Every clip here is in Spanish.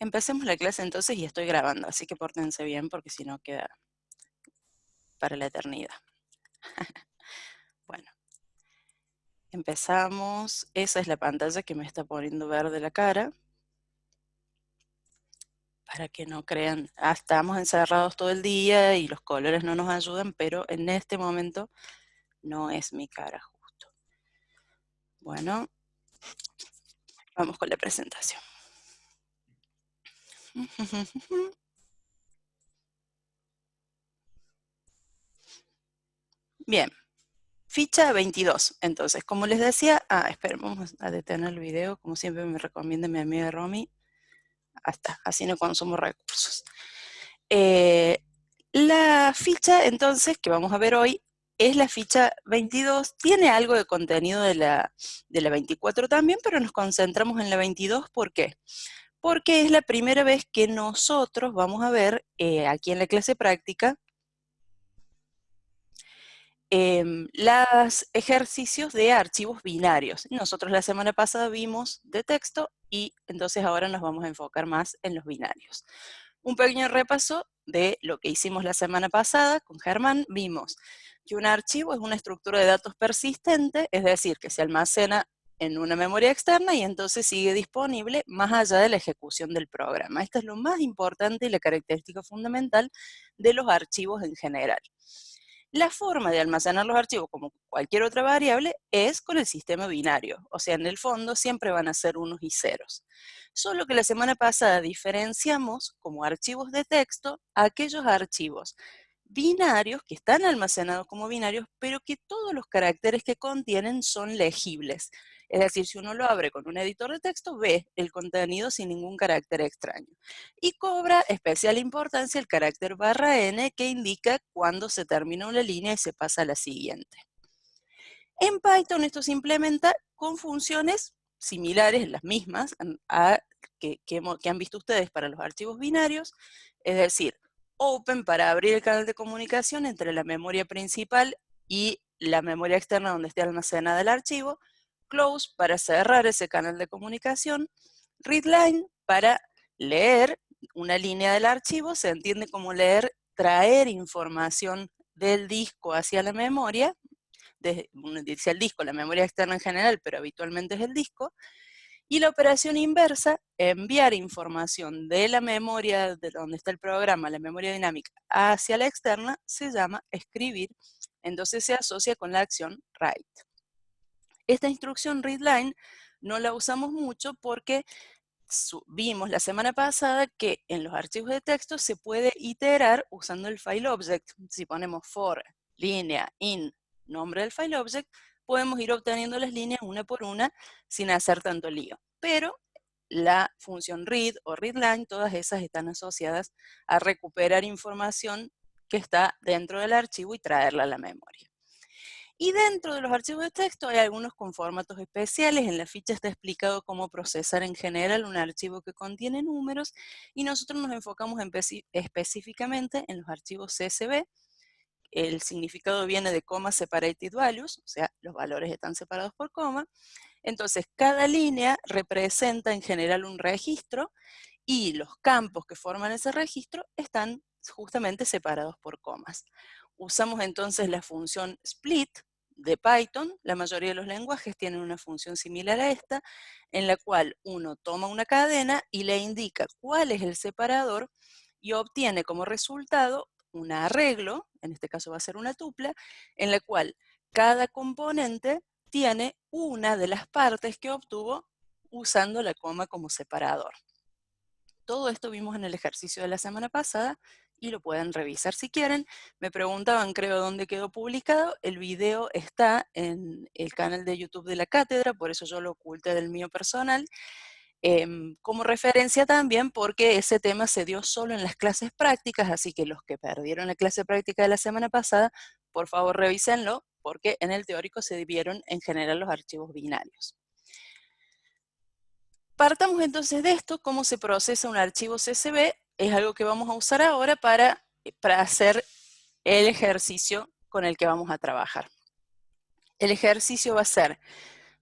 Empecemos la clase entonces y estoy grabando, así que pórtense bien porque si no queda para la eternidad. Bueno, empezamos. Esa es la pantalla que me está poniendo verde la cara. Para que no crean, estamos encerrados todo el día y los colores no nos ayudan, pero en este momento no es mi cara justo. Bueno, vamos con la presentación. Bien, ficha 22. Entonces, como les decía, esperen, vamos a detener el video, como siempre me recomienda mi amiga Romy. Hasta, así no consumo recursos. La ficha, entonces, que vamos a ver hoy, es la ficha 22. Tiene algo de contenido de la 24 también, pero nos concentramos en la 22. ¿Por qué? Porque es la primera vez que nosotros vamos a ver aquí en la clase práctica los ejercicios de archivos binarios. Nosotros la semana pasada vimos de texto y entonces ahora nos vamos a enfocar más en los binarios. Un pequeño repaso de lo que hicimos la semana pasada con Germán. Vimos que un archivo es una estructura de datos persistente, es decir, que se almacena en una memoria externa y entonces sigue disponible más allá de la ejecución del programa. Esto es lo más importante y la característica fundamental de los archivos en general. La forma de almacenar los archivos, como cualquier otra variable, es con el sistema binario. O sea, en el fondo siempre van a ser unos y ceros. Solo que la semana pasada diferenciamos como archivos de texto aquellos archivos binarios que están almacenados como binarios, pero que todos los caracteres que contienen son legibles. Es decir, si uno lo abre con un editor de texto, ve el contenido sin ningún carácter extraño. Y cobra especial importancia el carácter /n que indica cuando se termina una línea y se pasa a la siguiente. En Python esto se implementa con funciones similares, las mismas, que han visto ustedes para los archivos binarios, es decir, open para abrir el canal de comunicación entre la memoria principal y la memoria externa donde esté almacenada el archivo, close para cerrar ese canal de comunicación, readline para leer una línea del archivo, se entiende como leer, traer información del disco hacia la memoria, dice el disco, la memoria externa en general, pero habitualmente es el disco, y la operación inversa, enviar información de la memoria, de donde está el programa, la memoria dinámica, hacia la externa, se llama escribir, entonces se asocia con la acción write. Esta instrucción readline no la usamos mucho porque vimos la semana pasada que en los archivos de texto se puede iterar usando el file object. Si ponemos for, línea, in, nombre del file object, podemos ir obteniendo las líneas una por una sin hacer tanto lío. Pero la función read o readline, todas esas están asociadas a recuperar información que está dentro del archivo y traerla a la memoria. Y dentro de los archivos de texto hay algunos con formatos especiales. En la ficha está explicado cómo procesar en general un archivo que contiene números y nosotros nos enfocamos específicamente en los archivos CSV. El significado viene de comma separated values, o sea, los valores están separados por coma. Entonces, cada línea representa en general un registro y los campos que forman ese registro están justamente separados por comas. Usamos entonces la función split de Python. La mayoría de los lenguajes tienen una función similar a esta, en la cual uno toma una cadena y le indica cuál es el separador y obtiene como resultado un arreglo, en este caso va a ser una tupla, en la cual cada componente tiene una de las partes que obtuvo usando la coma como separador. Todo esto vimos en el ejercicio de la semana pasada y lo pueden revisar si quieren. Me preguntaban, creo, dónde quedó publicado. El video está en el canal de YouTube de la cátedra, por eso yo lo oculté del mío personal. Como referencia también porque ese tema se dio solo en las clases prácticas, así que los que perdieron la clase práctica de la semana pasada, por favor revísenlo, porque en el teórico se vieron en general los archivos binarios. Partamos entonces de esto, cómo se procesa un archivo CSV, es algo que vamos a usar ahora para hacer el ejercicio con el que vamos a trabajar. El ejercicio va a ser,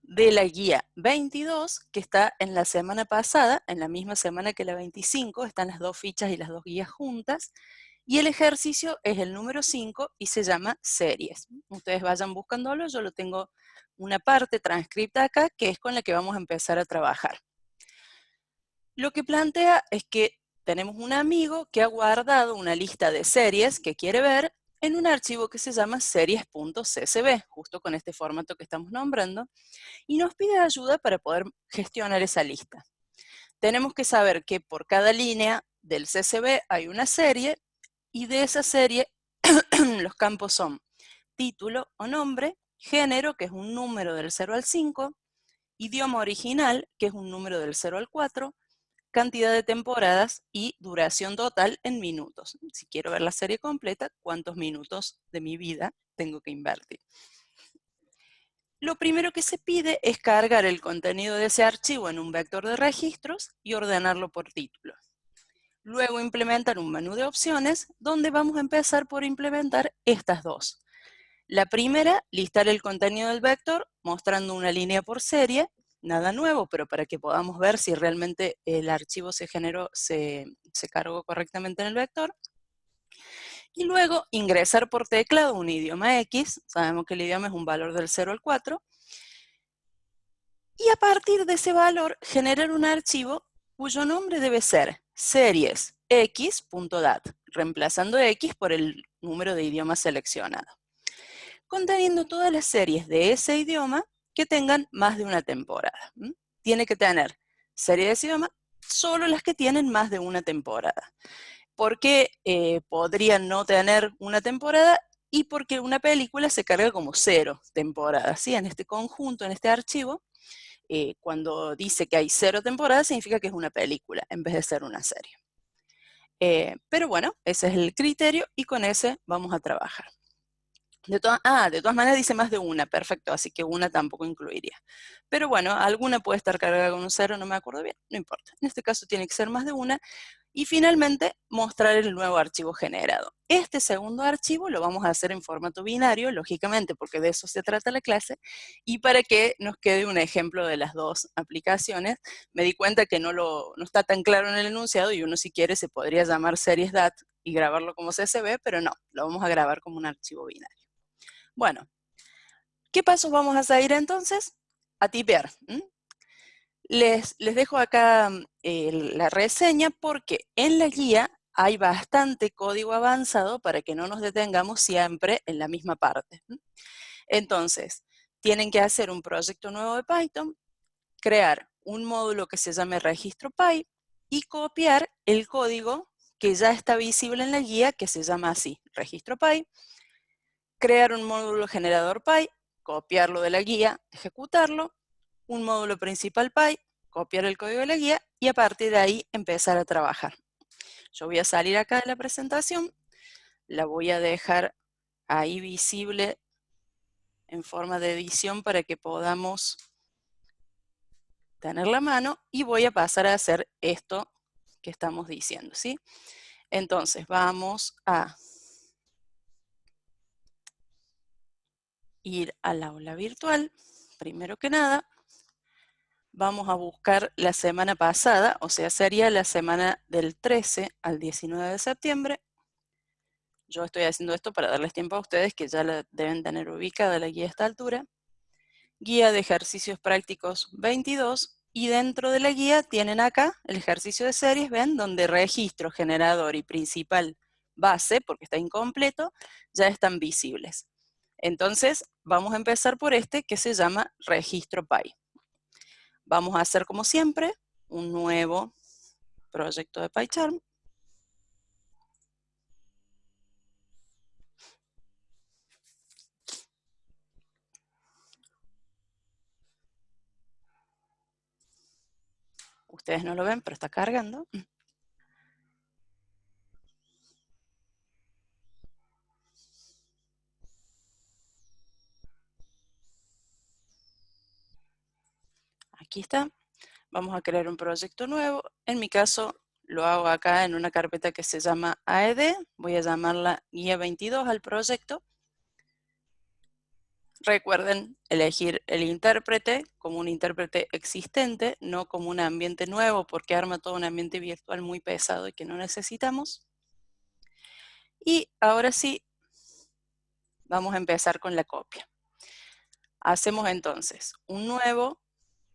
de la guía 22, que está en la semana pasada, en la misma semana que la 25, están las dos fichas y las dos guías juntas, y el ejercicio es el número 5 y se llama series. Ustedes vayan buscándolo, yo lo tengo una parte transcripta acá, que es con la que vamos a empezar a trabajar. Lo que plantea es que tenemos un amigo que ha guardado una lista de series que quiere ver en un archivo que se llama series.csv, justo con este formato que estamos nombrando, y nos pide ayuda para poder gestionar esa lista. Tenemos que saber que por cada línea del CSV hay una serie, y de esa serie los campos son título o nombre, género, que es un número del 0 al 5, idioma original, que es un número del 0 al 4, cantidad de temporadas y duración total en minutos. Si quiero ver la serie completa, ¿cuántos minutos de mi vida tengo que invertir? Lo primero que se pide es cargar el contenido de ese archivo en un vector de registros y ordenarlo por título. Luego implementar un menú de opciones donde vamos a empezar por implementar estas dos. La primera, listar el contenido del vector mostrando una línea por serie, nada nuevo, pero para que podamos ver si realmente el archivo se generó, se cargó correctamente en el vector. Y luego ingresar por teclado un idioma X, sabemos que el idioma es un valor del 0 al 4, y a partir de ese valor generar un archivo cuyo nombre debe ser seriesx.dat, reemplazando X por el número de idiomas seleccionado, conteniendo todas las series de ese idioma que tengan más de una temporada. Tiene que tener serie de ese idioma solo las que tienen más de una temporada, porque podrían no tener una temporada y porque una película se carga como 0 temporadas, ¿sí? En este conjunto, en este archivo, cuando dice que hay 0 temporadas, significa que es una película en vez de ser una serie. Pero bueno, ese es el criterio y con ese vamos a trabajar. De todas maneras dice más de una, perfecto, así que una tampoco incluiría. Pero bueno, alguna puede estar cargada con un 0, no me acuerdo bien, no importa. En este caso tiene que ser más de una. Y finalmente, mostrar el nuevo archivo generado. Este segundo archivo lo vamos a hacer en formato binario, lógicamente, porque de eso se trata la clase, y para que nos quede un ejemplo de las dos aplicaciones, me di cuenta que no está tan claro en el enunciado, y uno si quiere se podría llamar series.dat y grabarlo como CSV, pero no, lo vamos a grabar como un archivo binario. Bueno, ¿qué pasos vamos a seguir entonces? A tipear. Les dejo acá la reseña porque en la guía hay bastante código avanzado para que no nos detengamos siempre en la misma parte. Entonces, tienen que hacer un proyecto nuevo de Python, crear un módulo que se llame registro Py y copiar el código que ya está visible en la guía, que se llama así, registro Py, crear un módulo generador Py, copiarlo de la guía, ejecutarlo, un módulo principal Py, copiar el código de la guía y a partir de ahí empezar a trabajar. Yo voy a salir acá de la presentación, la voy a dejar ahí visible en forma de edición para que podamos tener la mano y voy a pasar a hacer esto que estamos diciendo, ¿sí? Entonces vamos a ir al aula virtual, primero que nada. Vamos a buscar la semana pasada, o sea, sería la semana del 13 al 19 de septiembre. Yo estoy haciendo esto para darles tiempo a ustedes que ya la deben tener ubicada la guía a esta altura. Guía de ejercicios prácticos 22 y dentro de la guía tienen acá el ejercicio de series, ven, donde registro, generador y principal base, porque está incompleto, ya están visibles. Entonces, vamos a empezar por este que se llama registro Py. Vamos a hacer como siempre un nuevo proyecto de PyCharm. Ustedes no lo ven, pero está cargando. Aquí está. Vamos a crear un proyecto nuevo. En mi caso, lo hago acá en una carpeta que se llama AED. Voy a llamarla guía 22 al proyecto. recuerden elegir el intérprete como un intérprete existente, no como un ambiente nuevo, porque arma todo un ambiente virtual muy pesado y que no necesitamos. Y ahora sí, vamos a empezar con la copia. Hacemos entonces un nuevo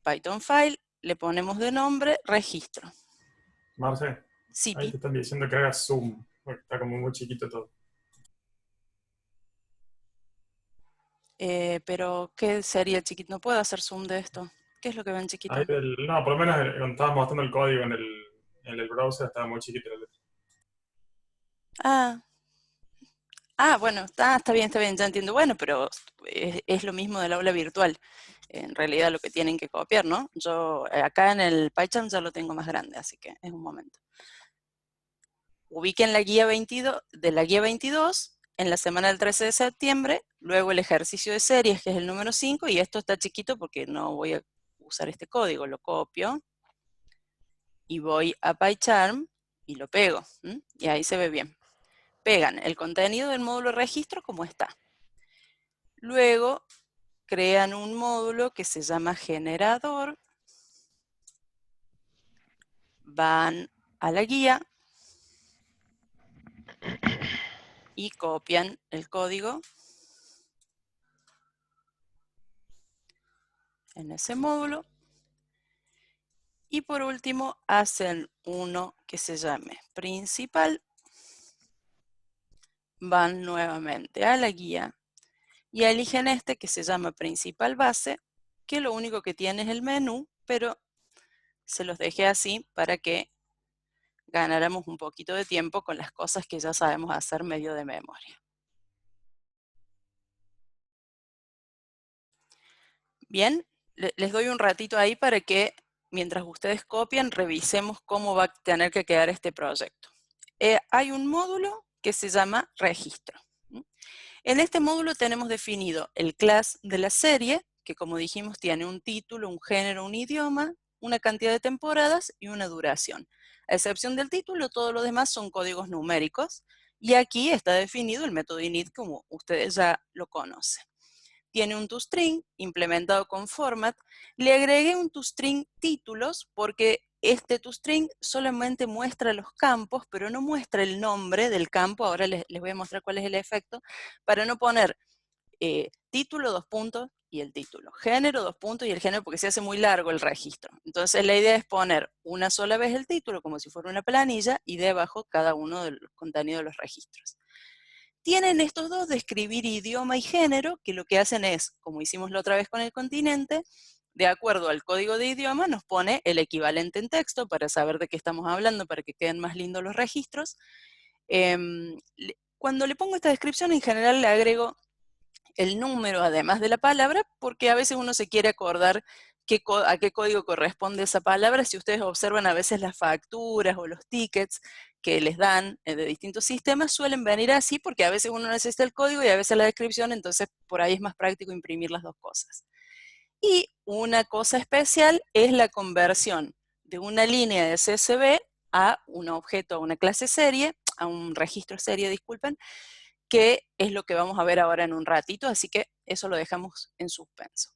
Python file, le ponemos de nombre registro. Marce, Sí, ahí te están diciendo que hagas zoom, porque está como muy chiquito todo. pero ¿qué sería chiquito? No puedo hacer zoom de esto. ¿Qué es lo que ven chiquito? No, por lo menos cuando estabas mostrando el código en el browser estaba muy chiquito la letra. Bueno, está bien, ya entiendo. Bueno, pero es lo mismo del aula virtual. En realidad lo que tienen que copiar, ¿no? Yo acá en el PyCharm ya lo tengo más grande, así que es un momento. Ubiquen la guía 22, de la guía 22 en la semana del 13 de septiembre, luego el ejercicio de series, que es el número 5, y esto está chiquito porque no voy a usar este código, lo copio, y voy a PyCharm y lo pego, y ahí se ve bien. Pegan el contenido del módulo registro como está. Luego crean un módulo que se llama generador, van a la guía y copian el código en ese módulo. Y por último hacen uno que se llame principal, van nuevamente a la guía y eligen este que se llama principal base, que lo único que tiene es el menú, pero se los dejé así para que ganáramos un poquito de tiempo con las cosas que ya sabemos hacer medio de memoria. Bien, les doy un ratito ahí para que mientras ustedes copian revisemos cómo va a tener que quedar este proyecto. Hay un módulo que se llama registro. En este módulo tenemos definido el class de la serie, que como dijimos tiene un título, un género, un idioma, una cantidad de temporadas y una duración. A excepción del título, todo lo demás son códigos numéricos y aquí está definido el método init como ustedes ya lo conocen. Tiene un toString implementado con format. Le agregué un toString títulos porque este toString solamente muestra los campos, pero no muestra el nombre del campo. Ahora les voy a mostrar cuál es el efecto, para no poner título, dos puntos, y el título. Género, dos puntos, y el género, porque se hace muy largo el registro. Entonces la idea es poner una sola vez el título, como si fuera una planilla, y debajo cada uno del contenido de los registros. Tienen estos dos de escribir idioma y género, que lo que hacen es, como hicimos la otra vez con el continente, de acuerdo al código de idioma, nos pone el equivalente en texto para saber de qué estamos hablando, para que queden más lindos los registros. Cuando le pongo esta descripción, en general le agrego el número además de la palabra, porque a veces uno se quiere acordar a qué código corresponde esa palabra. Si ustedes observan a veces las facturas o los tickets que les dan de distintos sistemas, suelen venir así porque a veces uno necesita el código y a veces la descripción, entonces por ahí es más práctico imprimir las dos cosas. Y una cosa especial es la conversión de una línea de CSV a un objeto, a una clase serie, a un registro serie, disculpen, que es lo que vamos a ver ahora en un ratito, así que eso lo dejamos en suspenso.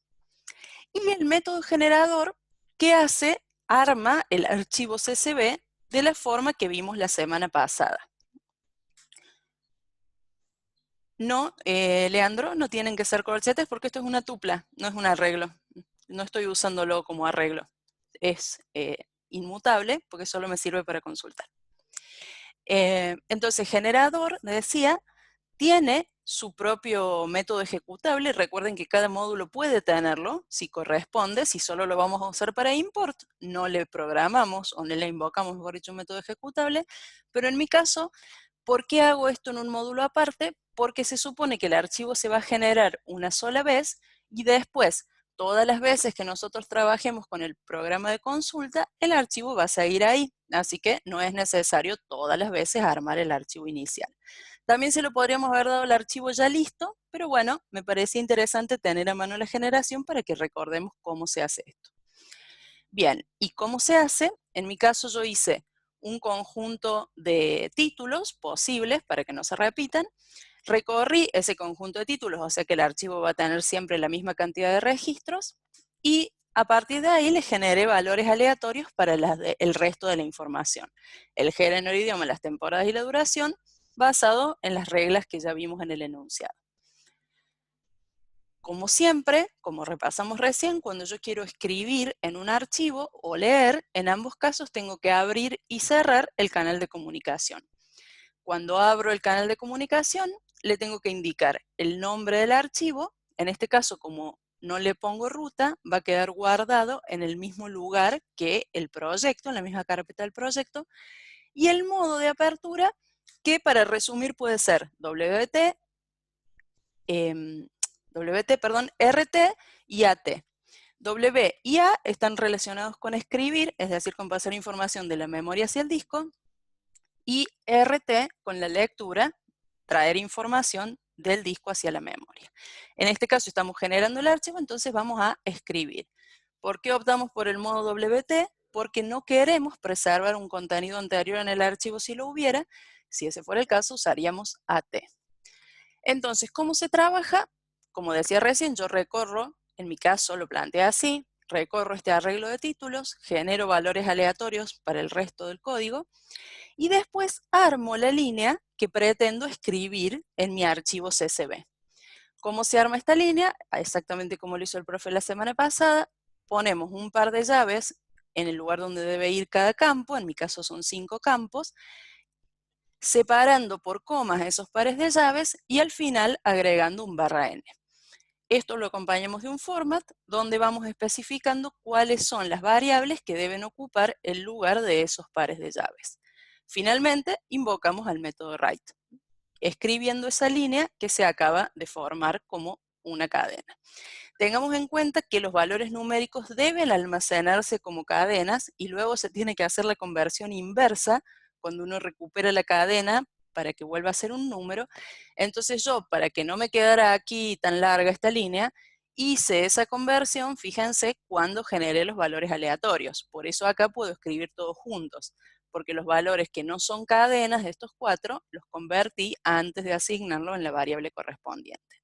Y el método generador, ¿qué hace? Arma el archivo CSV de la forma que vimos la semana pasada. No, Leandro, no tienen que ser corchetes porque esto es una tupla, no es un arreglo. No estoy usándolo como arreglo. Es inmutable porque solo me sirve para consultar. Entonces, generador, me decía, tiene su propio método ejecutable. Recuerden que cada módulo puede tenerlo, si corresponde. Si solo lo vamos a usar para import, no le programamos o no le invocamos, mejor dicho, un método ejecutable. Pero en mi caso, ¿por qué hago esto en un módulo aparte? Porque se supone que el archivo se va a generar una sola vez y después, todas las veces que nosotros trabajemos con el programa de consulta, el archivo va a seguir ahí. Así que no es necesario todas las veces armar el archivo inicial. También se lo podríamos haber dado el archivo ya listo, pero bueno, me parece interesante tener a mano la generación para que recordemos cómo se hace esto. Bien, ¿y cómo se hace? En mi caso yo hice un conjunto de títulos posibles para que no se repitan. Recorrí ese conjunto de títulos, o sea que el archivo va a tener siempre la misma cantidad de registros, y a partir de ahí le generé valores aleatorios para el resto de la información. El género, el idioma, las temporadas y la duración, basado en las reglas que ya vimos en el enunciado. Como siempre, como repasamos recién, cuando yo quiero escribir en un archivo o leer, en ambos casos tengo que abrir y cerrar el canal de comunicación. Cuando abro el canal de comunicación, le tengo que indicar el nombre del archivo. En este caso, como no le pongo ruta, va a quedar guardado en el mismo lugar que el proyecto, en la misma carpeta del proyecto, y el modo de apertura, que para resumir puede ser WT, RT y AT. W y A están relacionados con escribir, es decir, con pasar información de la memoria hacia el disco, y RT con la lectura, traer información del disco hacia la memoria. En este caso estamos generando el archivo, entonces vamos a escribir. ¿Por qué optamos por el modo WT? Porque no queremos preservar un contenido anterior en el archivo si lo hubiera. Si ese fuera el caso, usaríamos AT. Entonces, ¿cómo se trabaja? Como decía recién, yo recorro, en mi caso lo planteé así, recorro este arreglo de títulos, genero valores aleatorios para el resto del código, y después armo la línea que pretendo escribir en mi archivo CSV. ¿Cómo se arma esta línea? Exactamente como lo hizo el profe la semana pasada. Ponemos un par de llaves en el lugar donde debe ir cada campo, en mi caso son 5 campos, separando por comas esos pares de llaves y al final agregando un /n. Esto lo acompañamos de un format donde vamos especificando cuáles son las variables que deben ocupar el lugar de esos pares de llaves. Finalmente, invocamos al método write, escribiendo esa línea que se acaba de formar como una cadena. Tengamos en cuenta que los valores numéricos deben almacenarse como cadenas y luego se tiene que hacer la conversión inversa cuando uno recupera la cadena para que vuelva a ser un número. Entonces yo, para que no me quedara aquí tan larga esta línea, hice esa conversión, fíjense, cuando generé los valores aleatorios. Por eso acá puedo escribir todos juntos, porque los valores que no son cadenas de estos 4 los convertí antes de asignarlo en la variable correspondiente.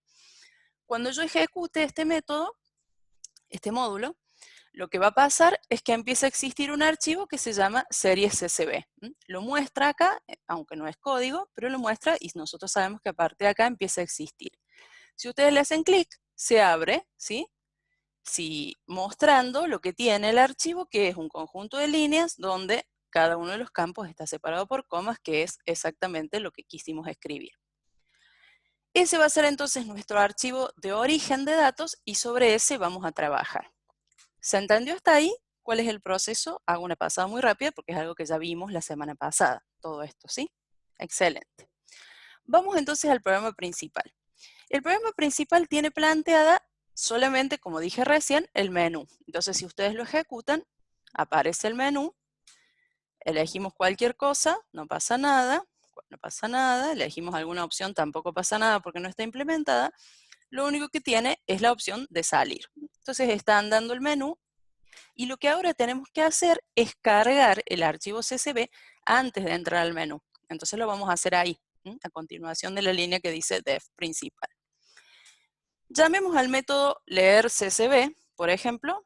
Cuando yo ejecute este método, este módulo, lo que va a pasar es que empieza a existir un archivo que se llama series CSV. Lo muestra acá, aunque no es código, pero lo muestra y nosotros sabemos que a partir de acá empieza a existir. Si ustedes le hacen clic, se abre, ¿sí? Mostrando lo que tiene el archivo, que es un conjunto de líneas donde cada uno de los campos está separado por comas, que es exactamente lo que quisimos escribir. Ese va a ser entonces nuestro archivo de origen de datos y sobre ese vamos a trabajar. ¿Se entendió hasta ahí? ¿Cuál es el proceso? Hago una pasada muy rápida porque es algo que ya vimos la semana pasada. Todo esto, ¿sí? Excelente. Vamos entonces al programa principal. El programa principal tiene planteada solamente, como dije recién, el menú. Entonces, si ustedes lo ejecutan, aparece el menú, elegimos cualquier cosa, no pasa nada. No pasa nada, elegimos alguna opción, tampoco pasa nada porque no está implementada. Lo único que tiene es la opción de salir. Entonces está andando el menú y lo que ahora tenemos que hacer es cargar el archivo CSV antes de entrar al menú. Entonces lo vamos a hacer ahí, a continuación de la línea que dice def principal. Llamemos al método leer CSV, por ejemplo.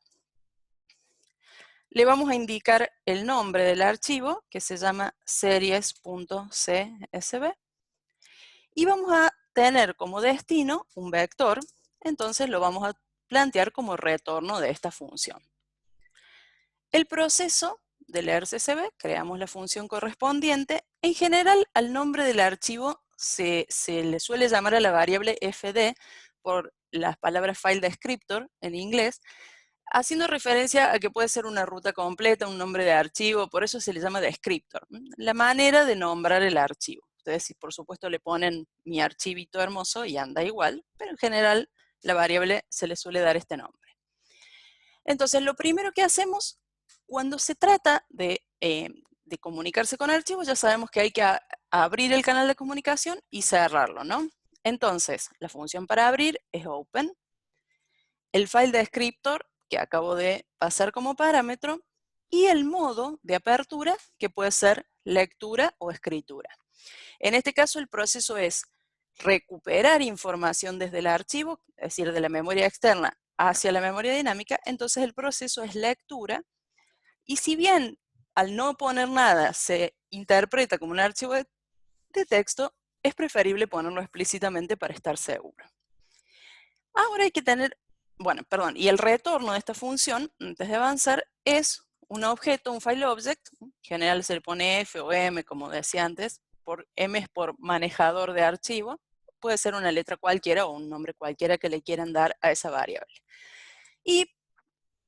Le vamos a indicar el nombre del archivo, que se llama series.csv, y vamos a tener como destino un vector, entonces lo vamos a plantear como retorno de esta función. El proceso de leer CSV, creamos la función correspondiente. En general, al nombre del archivo se le suele llamar a la variable fd por las palabras file descriptor en inglés, haciendo referencia a que puede ser una ruta completa, un nombre de archivo, por eso se le llama descriptor. La manera de nombrar el archivo. Ustedes, por supuesto, le ponen mi archivito hermoso y anda igual, pero en general la variable se le suele dar este nombre. Entonces, lo primero que hacemos cuando se trata de comunicarse con archivos, ya sabemos que hay que abrir el canal de comunicación y cerrarlo, ¿no? Entonces, la función para abrir es open. El file descriptor, que acabo de pasar como parámetro, y el modo de apertura, que puede ser lectura o escritura. En este caso, el proceso es recuperar información desde el archivo, es decir, de la memoria externa hacia la memoria dinámica, entonces el proceso es lectura, y si bien al no poner nada se interpreta como un archivo de texto, es preferible ponerlo explícitamente para estar seguro. Ahora hay que tener, bueno, perdón, y el retorno de esta función, antes de avanzar, es un objeto, un file object, en general se le pone F o M, como decía antes, M es por manejador de archivo, puede ser una letra cualquiera o un nombre cualquiera que le quieran dar a esa variable. Y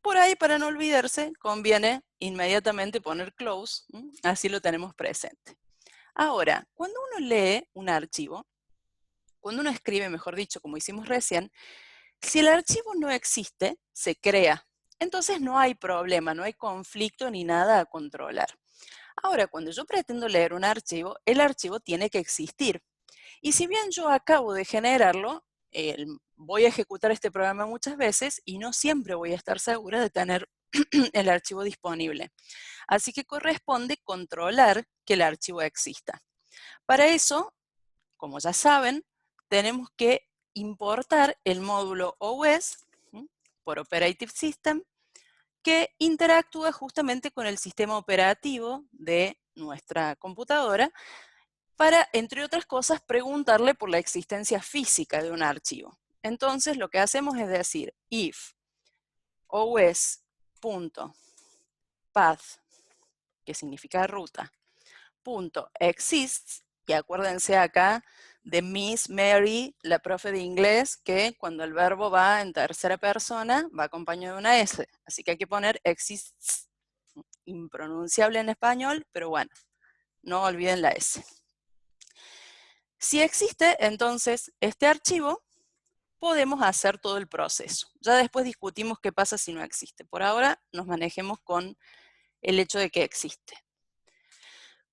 por ahí, para no olvidarse, conviene inmediatamente poner close, así lo tenemos presente. Ahora, cuando uno lee un archivo, cuando uno escribe, mejor dicho, como hicimos recién, si el archivo no existe, se crea. Entonces no hay problema, no hay conflicto ni nada a controlar. Ahora, cuando yo pretendo leer un archivo, el archivo tiene que existir. Y si bien yo acabo de generarlo, voy a ejecutar este programa muchas veces y no siempre voy a estar segura de tener el archivo disponible. Así que corresponde controlar que el archivo exista. Para eso, como ya saben, tenemos que importar el módulo OS por Operative System, que interactúa justamente con el sistema operativo de nuestra computadora para, entre otras cosas, preguntarle por la existencia física de un archivo. Entonces, lo que hacemos es decir, if os.path, que significa ruta, .exists, y acuérdense acá de Miss Mary, la profe de inglés, que cuando el verbo va en tercera persona, va acompañado de una S. Así que hay que poner exists, impronunciable en español, pero bueno, no olviden la S. Si existe, entonces, este archivo, podemos hacer todo el proceso. Ya después discutimos qué pasa si no existe. Por ahora nos manejemos con el hecho de que existe.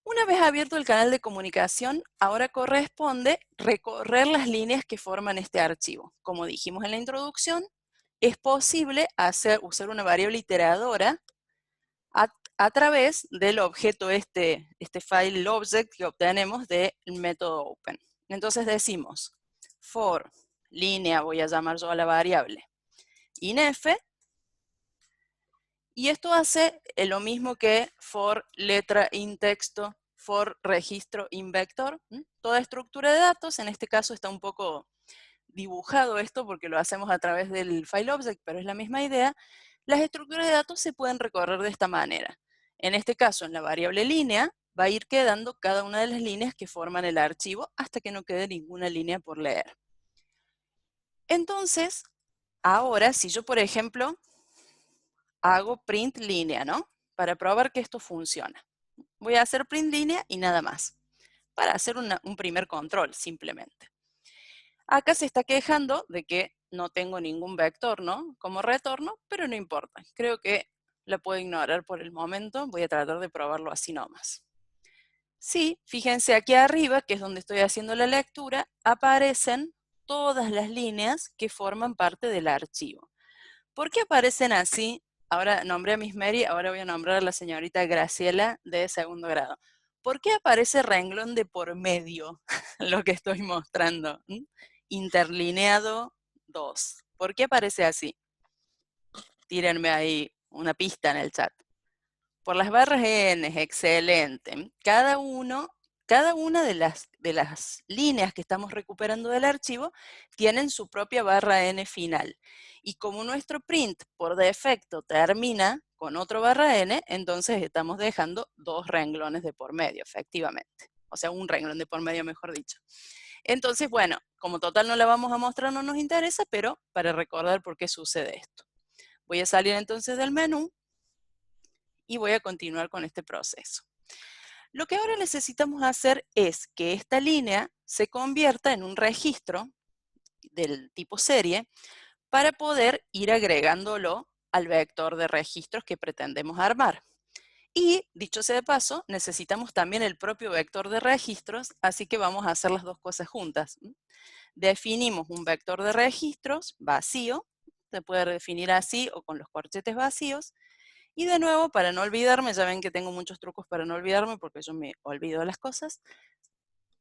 Una vez abierto el canal de comunicación, ahora corresponde recorrer las líneas que forman este archivo. Como dijimos en la introducción, es posible usar una variable iteradora a través del objeto este file object que obtenemos del método open. Entonces decimos for línea, voy a llamar yo a la variable, inf, y esto hace lo mismo que for letra in texto, for registro in vector. Toda estructura de datos, en este caso está un poco dibujado esto porque lo hacemos a través del file object, pero es la misma idea. Las estructuras de datos se pueden recorrer de esta manera. En este caso, en la variable línea, va a ir quedando cada una de las líneas que forman el archivo hasta que no quede ninguna línea por leer. Entonces, ahora, si yo, por ejemplo, hago print línea, ¿no? Para probar que esto funciona. Voy a hacer print línea y nada más. Para hacer un primer control, simplemente. Acá se está quejando de que no tengo ningún vector, ¿no? Como retorno, pero no importa. Creo que la puedo ignorar por el momento. Voy a tratar de probarlo así nomás. Sí, fíjense aquí arriba, que es donde estoy haciendo la lectura, aparecen todas las líneas que forman parte del archivo. ¿Por qué aparecen así? Ahora nombré a Miss Mary, ahora voy a nombrar a la señorita Graciela de segundo grado. ¿Por qué aparece renglón de por medio lo que estoy mostrando? Interlineado 2. ¿Por qué aparece así? Tírenme ahí una pista en el chat. Por las barras N, excelente. Cada una de las líneas que estamos recuperando del archivo tienen su propia barra N final. Y como nuestro print por defecto termina con otro barra N, entonces estamos dejando dos renglones de por medio, efectivamente. O sea, un renglón de por medio, mejor dicho. Entonces, bueno, como total no la vamos a mostrar, no nos interesa, pero para recordar por qué sucede esto. Voy a salir entonces del menú y voy a continuar con este proceso. Lo que ahora necesitamos hacer es que esta línea se convierta en un registro del tipo serie para poder ir agregándolo al vector de registros que pretendemos armar. Y, dicho sea de paso, necesitamos también el propio vector de registros, así que vamos a hacer las dos cosas juntas. Definimos un vector de registros vacío, se puede definir así o con los corchetes vacíos, y de nuevo, para no olvidarme, ya ven que tengo muchos trucos para no olvidarme porque yo me olvido de las cosas,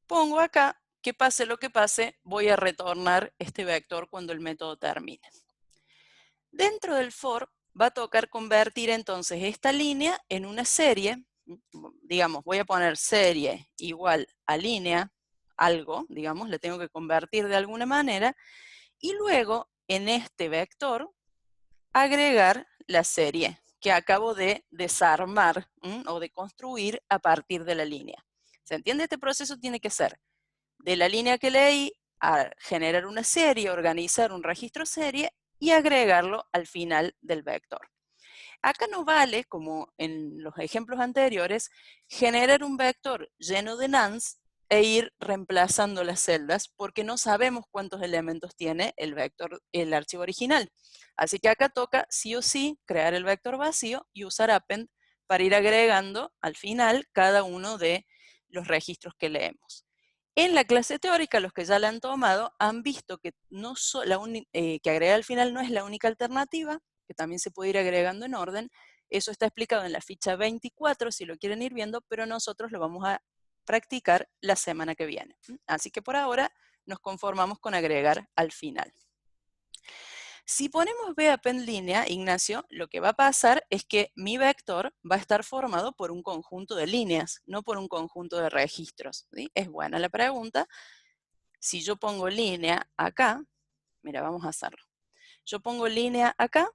pongo acá que pase lo que pase, voy a retornar este vector cuando el método termine. Dentro del for va a tocar convertir entonces esta línea en una serie. Digamos, voy a poner serie igual a línea, algo, digamos, le tengo que convertir de alguna manera, y luego en este vector agregar la serie que acabo de desarmar o de construir a partir de la línea. ¿Se entiende? Este proceso tiene que ser de la línea que leí a generar una serie, organizar un registro serie y agregarlo al final del vector. Acá no vale, como en los ejemplos anteriores, generar un vector lleno de nonce e ir reemplazando las celdas porque no sabemos cuántos elementos tiene el vector, el archivo original. Así que acá toca sí o sí crear el vector vacío y usar append para ir agregando al final cada uno de los registros que leemos. En la clase teórica, los que ya la han tomado han visto que, que agregar al final no es la única alternativa, que también se puede ir agregando en orden. Eso está explicado en la ficha 24, si lo quieren ir viendo, pero nosotros lo vamos a practicar la semana que viene. Así que por ahora nos conformamos con agregar al final. Si ponemos BAppend línea, Ignacio, lo que va a pasar es que mi vector va a estar formado por un conjunto de líneas, no por un conjunto de registros. ¿Sí? Es buena la pregunta. Si yo pongo línea acá, mira, vamos a hacerlo. Yo pongo línea acá,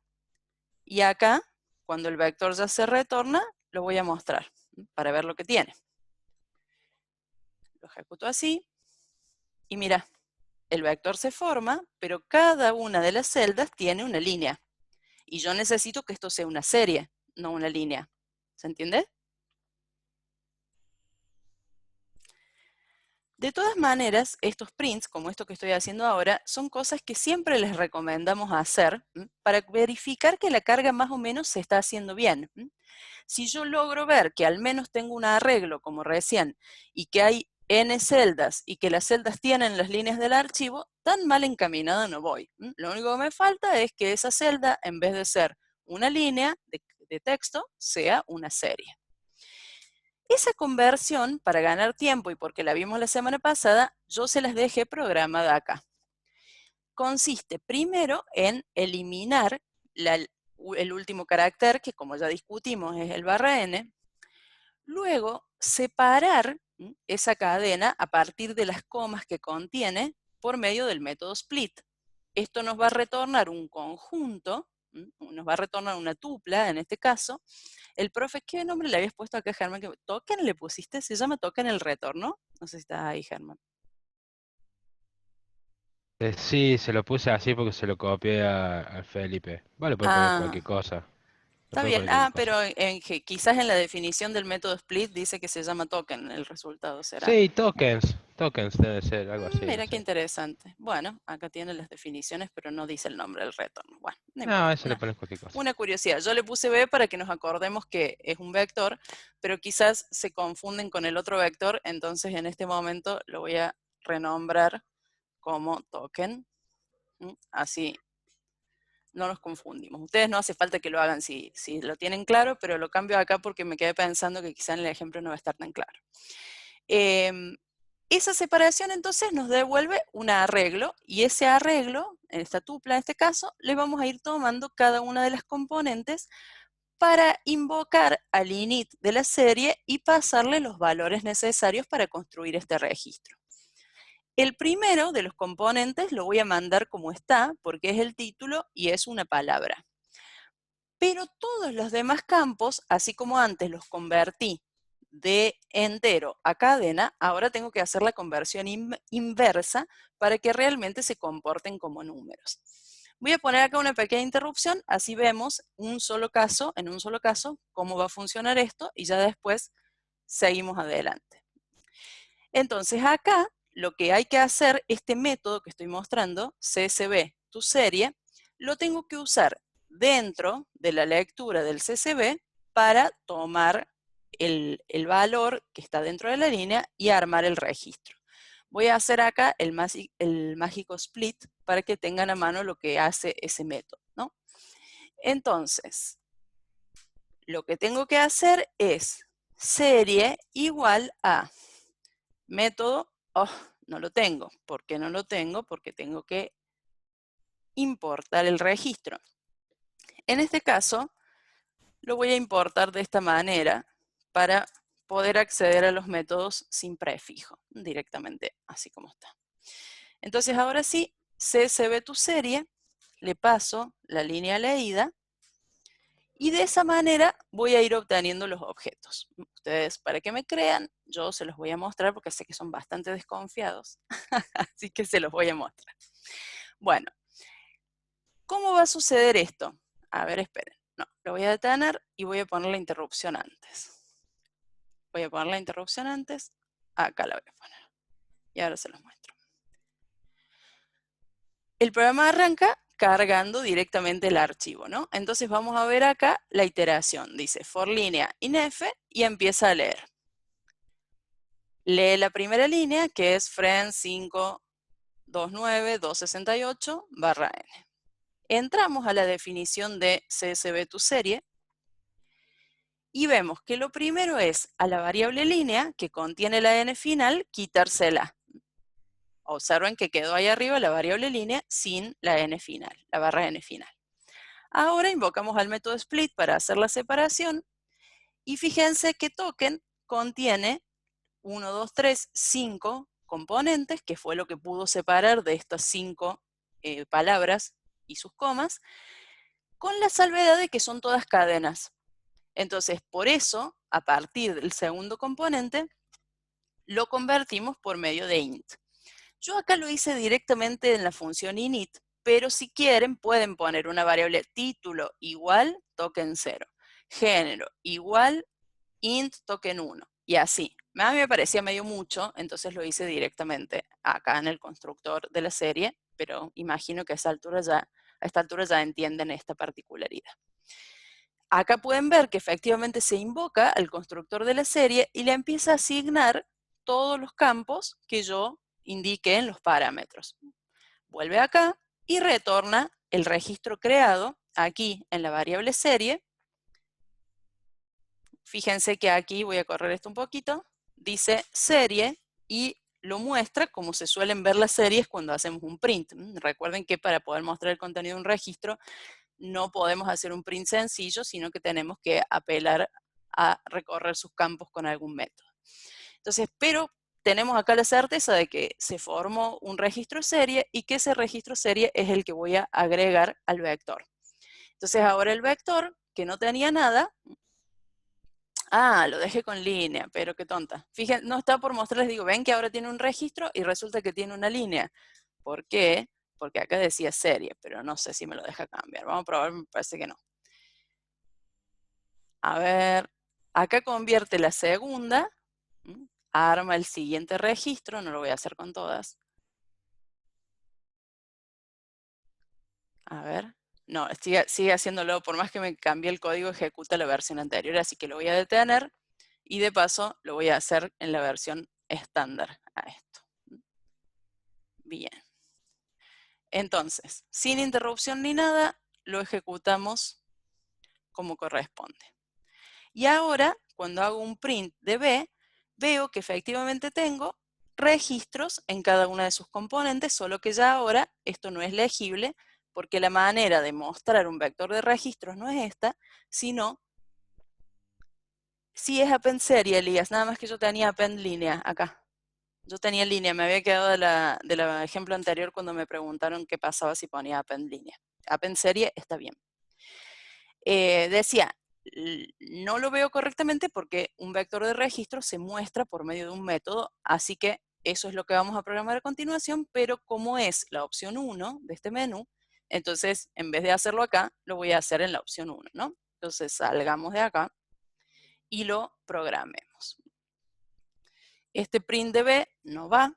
y acá, cuando el vector ya se retorna, lo voy a mostrar para ver lo que tiene. Lo ejecuto así, y mira, el vector se forma, pero cada una de las celdas tiene una línea. Y yo necesito que esto sea una serie, no una línea. ¿Se entiende? De todas maneras, estos prints, como esto que estoy haciendo ahora, son cosas que siempre les recomendamos hacer para verificar que la carga más o menos se está haciendo bien. Si yo logro ver que al menos tengo un arreglo, como recién, y que hay n celdas y que las celdas tienen las líneas del archivo, tan mal encaminado no voy. Lo único que me falta es que esa celda, en vez de ser una línea de texto, sea una serie. Esa conversión, para ganar tiempo y porque la vimos la semana pasada, yo se las dejé programada acá. Consiste primero en eliminar el último carácter, que como ya discutimos es el /n, luego separar esa cadena a partir de las comas que contiene por medio del método split. Esto nos va a retornar un conjunto, nos va a retornar una tupla en este caso. El profe, ¿qué nombre le habías puesto acá, Germán? ¿Token le pusiste? ¿Se llama token el retorno? No sé si está ahí, Germán. Sí, se lo puse así porque se lo copié a Felipe. Vale, puede poner Ah, cualquier cosa. Le está puede bien. poner Ah, cualquier cosa. pero quizás en la definición del método split dice que se llama token, el resultado será. Sí, tokens. Tokens debe ser, algo así, no Mira qué sé. interesante. Bueno, acá tiene las definiciones, pero no dice el nombre del retorno. Bueno, no No, a importa. ese le pones cualquier cosa. Una curiosidad. Yo le puse B para que nos acordemos que es un vector, pero quizás se confunden con el otro vector, entonces en este momento lo voy a renombrar como token. Así no nos confundimos. Ustedes no hace falta que lo hagan si lo tienen claro, pero lo cambio acá porque me quedé pensando que quizá en el ejemplo no va a estar tan claro. Esa separación entonces nos devuelve un arreglo, y ese arreglo, en esta tupla en este caso, le vamos a ir tomando cada una de las componentes para invocar al init de la serie y pasarle los valores necesarios para construir este registro. El primero de los componentes lo voy a mandar como está, porque es el título y es una palabra. Pero todos los demás campos, así como antes los convertí de entero a cadena, ahora tengo que hacer la conversión inversa para que realmente se comporten como números. Voy a poner acá una pequeña interrupción, así vemos en un solo caso, cómo va a funcionar esto, y ya después seguimos adelante. Entonces acá lo que hay que hacer, este método que estoy mostrando, CSV tu serie, lo tengo que usar dentro de la lectura del CSV para tomar el valor que está dentro de la línea y armar el registro. Voy a hacer acá el mágico split para que tengan a mano lo que hace ese método, ¿no? Entonces, lo que tengo que hacer es serie igual a método, no lo tengo. ¿Por qué no lo tengo? Porque tengo que importar el registro. En este caso, lo voy a importar de esta manera para poder acceder a los métodos sin prefijo, directamente así como está. Entonces ahora sí, CSVToSerie, le paso la línea leída y de esa manera voy a ir obteniendo los objetos. Ustedes, para que me crean, yo se los voy a mostrar porque sé que son bastante desconfiados, así que se los voy a mostrar. Bueno, ¿cómo va a suceder esto? A ver, esperen. No, lo voy a detener y voy a poner la interrupción antes. Voy a poner la interrupción antes. Acá la voy a poner. Y ahora se los muestro. El programa arranca cargando directamente el archivo, ¿no? Entonces vamos a ver acá la iteración. Dice for línea inf y empieza a leer. Lee la primera línea, que es friend 529.268/n. Entramos a la definición de CSVToSerie y vemos que lo primero es a la variable línea, que contiene la n final, quitársela. Observen que quedó ahí arriba la variable línea sin la n final, la barra n final. Ahora invocamos al método split para hacer la separación y fíjense que token contiene 1, 2, 3, 5 componentes, que fue lo que pudo separar de estas 5 palabras y sus comas, con la salvedad de que son todas cadenas. Entonces, por eso, a partir del segundo componente, lo convertimos por medio de int. Yo acá lo hice directamente en la función init, pero si quieren pueden poner una variable título igual token 0, género igual int token 1, y así. A mí me parecía medio mucho, entonces lo hice directamente acá en el constructor de la serie, pero imagino que a esta altura ya entienden esta particularidad. Acá pueden ver que efectivamente se invoca al constructor de la serie y le empieza a asignar todos los campos que yo indiqué en los parámetros. Vuelve acá y retorna el registro creado aquí en la variable serie. Fíjense que aquí, voy a correr esto un poquito, dice serie y lo muestra como se suelen ver las series cuando hacemos un print. Recuerden que para poder mostrar el contenido de un registro no podemos hacer un print sencillo, sino que tenemos que apelar a recorrer sus campos con algún método. Entonces, pero tenemos acá la certeza de que se formó un registro serie y que ese registro serie es el que voy a agregar al vector. Entonces ahora el vector, que no tenía nada, lo dejé con línea, pero qué tonta. Fíjense, no está por mostrarles, digo, ven que ahora tiene un registro y resulta que tiene una línea. ¿Por qué? Porque acá decía serie, pero no sé si me lo deja cambiar. Vamos a probar, me parece que no. A ver, acá convierte la segunda, arma el siguiente registro, no lo voy a hacer con todas. A ver, no, sigue haciéndolo, por más que me cambie el código, ejecuta la versión anterior, así que lo voy a detener y de paso lo voy a hacer en la versión estándar a esto. Bien. Entonces, sin interrupción ni nada, lo ejecutamos como corresponde. Y ahora, cuando hago un print de B, veo que efectivamente tengo registros en cada una de sus componentes, solo que ya ahora esto no es legible, porque la manera de mostrar un vector de registros no es esta, sino si es append serie, Elías, nada más que yo tenía append línea acá. Yo tenía línea, me había quedado de la ejemplo anterior cuando me preguntaron qué pasaba si ponía append línea. Append serie está bien. Decía, no lo veo correctamente porque un vector de registro se muestra por medio de un método, así que eso es lo que vamos a programar a continuación, pero como es la opción 1 de este menú, entonces en vez de hacerlo acá, lo voy a hacer en la opción 1, ¿no? Entonces salgamos de acá y lo programemos. Este print de B no va,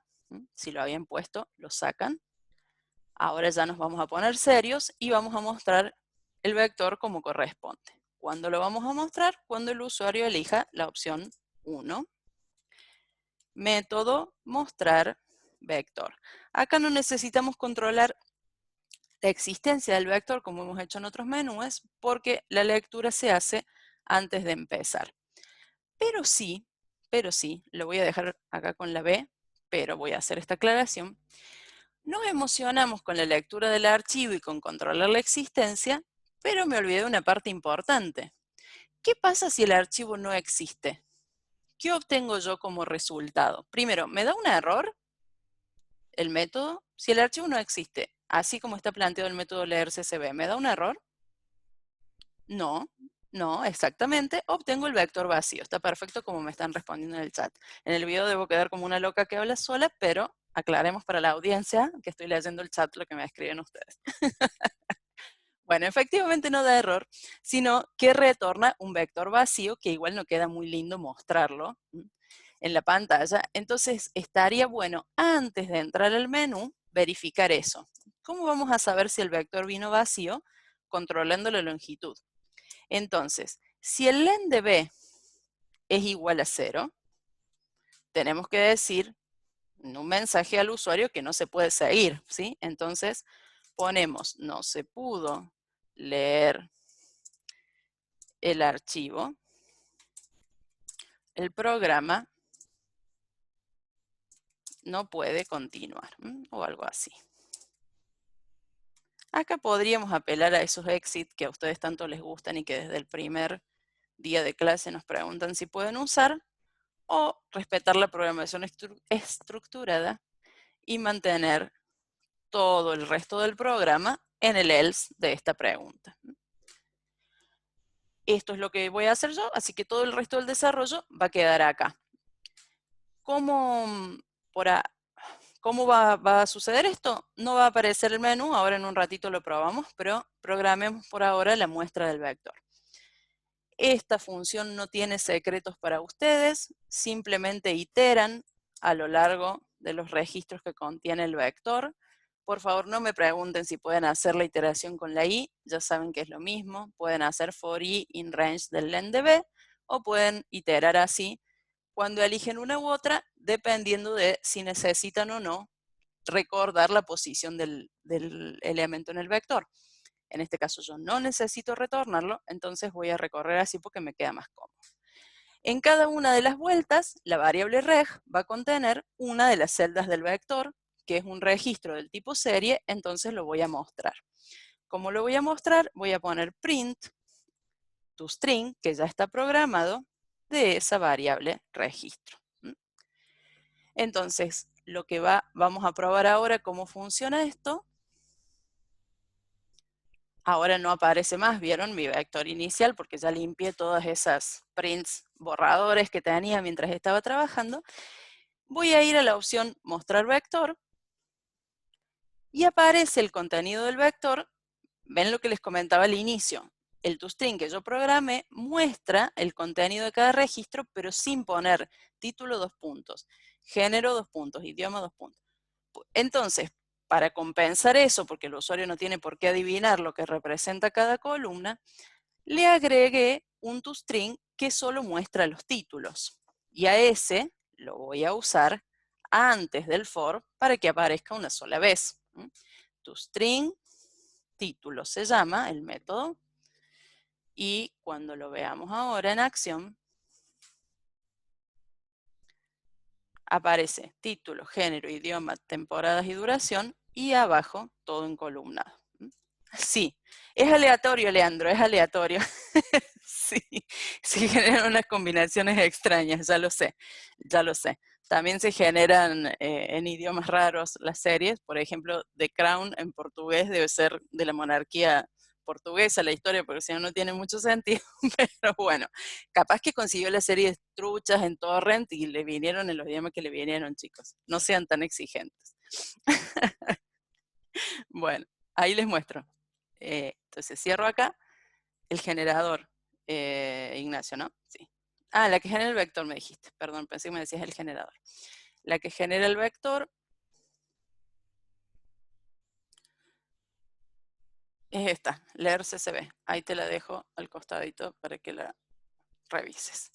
si lo habían puesto, lo sacan. Ahora ya nos vamos a poner serios y vamos a mostrar el vector como corresponde. ¿Cuándo lo vamos a mostrar? Cuando el usuario elija la opción 1. Método mostrar vector. Acá no necesitamos controlar la existencia del vector como hemos hecho en otros menús porque la lectura se hace antes de empezar. Pero sí, lo voy a dejar acá con la B pero voy a hacer esta aclaración. Nos emocionamos con la lectura del archivo y con controlar la existencia, pero me olvidé de una parte importante. ¿Qué pasa si el archivo no existe? ¿Qué obtengo yo como resultado? Primero, ¿me da un error el método? Si el archivo no existe, así como está planteado el método leer CSV, ¿me da un error? No, no, exactamente. Obtengo el vector vacío. Está perfecto como me están respondiendo en el chat. En el video debo quedar como una loca que habla sola, pero aclaremos para la audiencia que estoy leyendo el chat lo que me escriben ustedes. Bueno, efectivamente no da error, sino que retorna un vector vacío, que igual no queda muy lindo mostrarlo en la pantalla. Entonces estaría bueno, antes de entrar al menú, verificar eso. ¿Cómo vamos a saber si el vector vino vacío? Controlando la longitud. Entonces, si el len de b es igual a 0, tenemos que decir en un mensaje al usuario que no se puede seguir, ¿sí? Entonces, ponemos no se pudo leer el archivo, el programa no puede continuar, o algo así. Acá podríamos apelar a esos exit que a ustedes tanto les gustan y que desde el primer día de clase nos preguntan si pueden usar, o respetar la programación estructurada y mantener todo el resto del programa en el else de esta pregunta. Esto es lo que voy a hacer yo, así que todo el resto del desarrollo va a quedar acá. ¿Cómo va a suceder esto? No va a aparecer el menú, ahora en un ratito lo probamos, pero programemos por ahora la muestra del vector. Esta función no tiene secretos para ustedes, simplemente iteran a lo largo de los registros que contiene el vector. Por favor, no me pregunten si pueden hacer la iteración con la i, ya saben que es lo mismo. Pueden hacer for i in range del len de b, o pueden iterar así cuando eligen una u otra, dependiendo de si necesitan o no recordar la posición del elemento en el vector. En este caso yo no necesito retornarlo, entonces voy a recorrer así porque me queda más cómodo. En cada una de las vueltas, la variable reg va a contener una de las celdas del vector, que es un registro del tipo serie, entonces lo voy a mostrar. ¿Cómo lo voy a mostrar? Voy a poner print toString, que ya está programado, de esa variable registro. Entonces, lo que vamos a probar ahora cómo funciona esto. Ahora no aparece más, ¿vieron? Mi vector inicial, porque ya limpié todas esas prints borradores que tenía mientras estaba trabajando. Voy a ir a la opción mostrar vector y aparece el contenido del vector. Ven lo que les comentaba al inicio. El toString que yo programé muestra el contenido de cada registro, pero sin poner título 2 puntos, género 2 puntos, idioma 2 puntos. Entonces, para compensar eso, porque el usuario no tiene por qué adivinar lo que representa cada columna, le agregué un toString que solo muestra los títulos. Y a ese lo voy a usar antes del for para que aparezca una sola vez. toString título se llama el método. Y cuando lo veamos ahora en acción, aparece título, género, idioma, temporadas y duración, y abajo todo encolumnado. Sí, es aleatorio, Leandro, es aleatorio. Sí, se generan unas combinaciones extrañas, ya lo sé, ya lo sé. También se generan en idiomas raros las series, por ejemplo, The Crown en portugués debe ser de la monarquía portuguesa la historia, porque si no, no tiene mucho sentido, pero bueno, capaz que consiguió las series truchas en torrent y le vinieron en los idiomas que le vinieron, chicos. No sean tan exigentes. Bueno, ahí les muestro. Entonces cierro acá el generador, Ignacio, ¿no? Sí. Ah, la que genera el vector me dijiste, perdón, pensé que me decías el generador. La que genera el vector es esta, leer CSV. Ahí te la dejo al costadito para que la revises.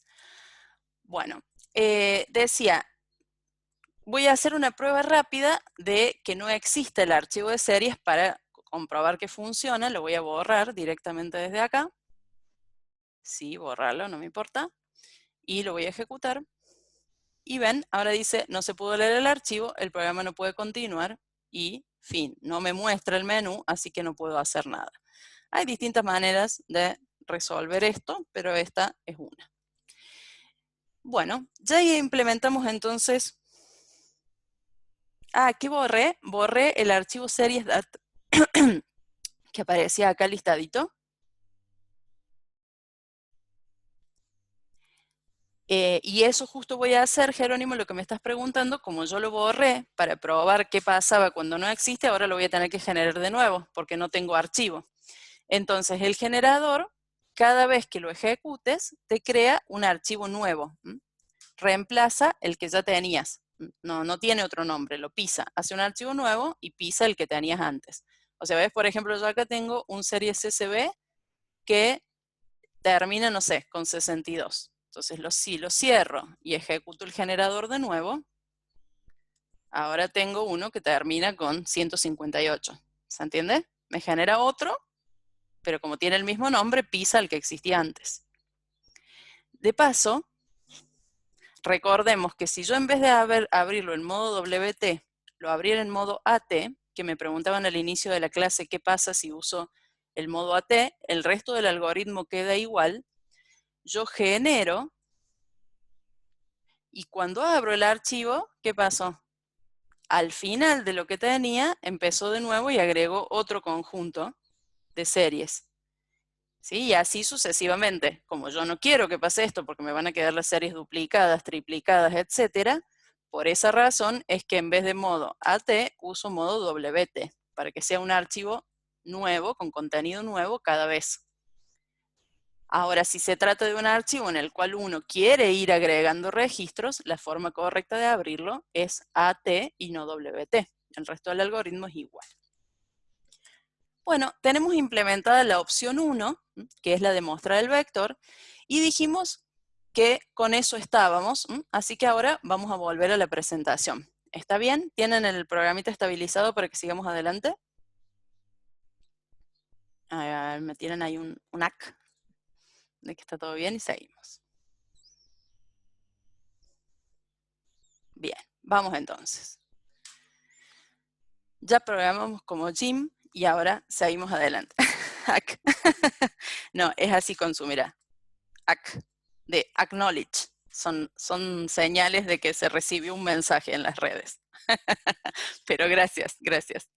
Bueno, decía, voy a hacer una prueba rápida de que no existe el archivo de series para comprobar que funciona. Lo voy a borrar directamente desde acá. Sí, borrarlo, no me importa. Y lo voy a ejecutar. Y ven, ahora dice, no se pudo leer el archivo, el programa no puede continuar y fin. No me muestra el menú, así que no puedo hacer nada. Hay distintas maneras de resolver esto, pero esta es una. Bueno, ya implementamos entonces... ¿qué borré? Borré el archivo series.dat que aparecía acá listadito. Y eso justo voy a hacer, Jerónimo, lo que me estás preguntando, como yo lo borré para probar qué pasaba cuando no existe, ahora lo voy a tener que generar de nuevo, porque no tengo archivo. Entonces, el generador, cada vez que lo ejecutes, te crea un archivo nuevo. Reemplaza el que ya tenías. No tiene otro nombre, lo pisa. Hace un archivo nuevo y pisa el que tenías antes. O sea, ves, por ejemplo, yo acá tengo un serie CSV que termina, no sé, con 62. Entonces, si lo cierro y ejecuto el generador de nuevo, ahora tengo uno que termina con 158. ¿Se entiende? Me genera otro, pero como tiene el mismo nombre, pisa el que existía antes. De paso, recordemos que si yo en vez de abrirlo en modo WT, lo abriera en modo AT, que me preguntaban al inicio de la clase qué pasa si uso el modo AT, el resto del algoritmo queda igual. Yo genero, y cuando abro el archivo, ¿qué pasó? Al final de lo que tenía, empezó de nuevo y agregó otro conjunto de series. ¿Sí? Y así sucesivamente. Como yo no quiero que pase esto porque me van a quedar las series duplicadas, triplicadas, etc., por esa razón es que en vez de modo AT, uso modo WT, para que sea un archivo nuevo, con contenido nuevo cada vez. Ahora, si se trata de un archivo en el cual uno quiere ir agregando registros, la forma correcta de abrirlo es AT y no WT. El resto del algoritmo es igual. Bueno, tenemos implementada la opción 1, que es la de mostrar el vector, y dijimos que con eso estábamos, así que ahora vamos a volver a la presentación. ¿Está bien? ¿Tienen el programita estabilizado para que sigamos adelante? A ver, me tienen ahí un AC de que está todo bien y seguimos. Bien, vamos entonces. Ya programamos como Jim y ahora seguimos adelante. AC. No, es así con su, mira. AC, de acknowledge. Son señales de que se recibió un mensaje en las redes. Pero gracias, gracias.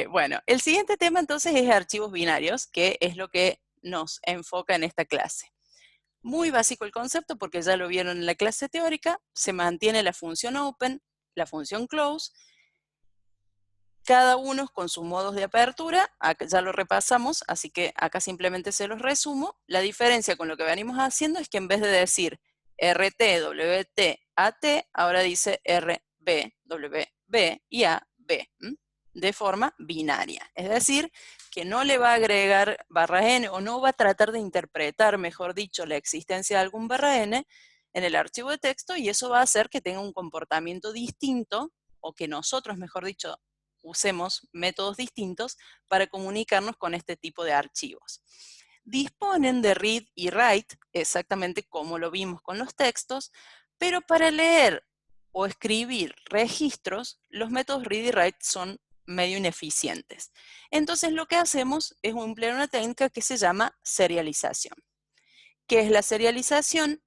Bueno, el siguiente tema entonces es archivos binarios, que es lo que nos enfoca en esta clase. Muy básico el concepto porque ya lo vieron en la clase teórica, se mantiene la función open, la función close, cada uno con sus modos de apertura, acá ya lo repasamos, así que acá simplemente se los resumo. La diferencia con lo que venimos haciendo es que en vez de decir RT, WT, AT, ahora dice RB, WB y AB, de forma binaria. Es decir, que no le va a agregar barra N o no va a tratar de interpretar, mejor dicho, la existencia de algún barra N en el archivo de texto y eso va a hacer que tenga un comportamiento distinto o que nosotros, mejor dicho, usemos métodos distintos para comunicarnos con este tipo de archivos. Disponen de read y write, exactamente como lo vimos con los textos, pero para leer o escribir registros, los métodos read y write son medio ineficientes. Entonces lo que hacemos es emplear una técnica que se llama serialización. ¿Qué es la serialización?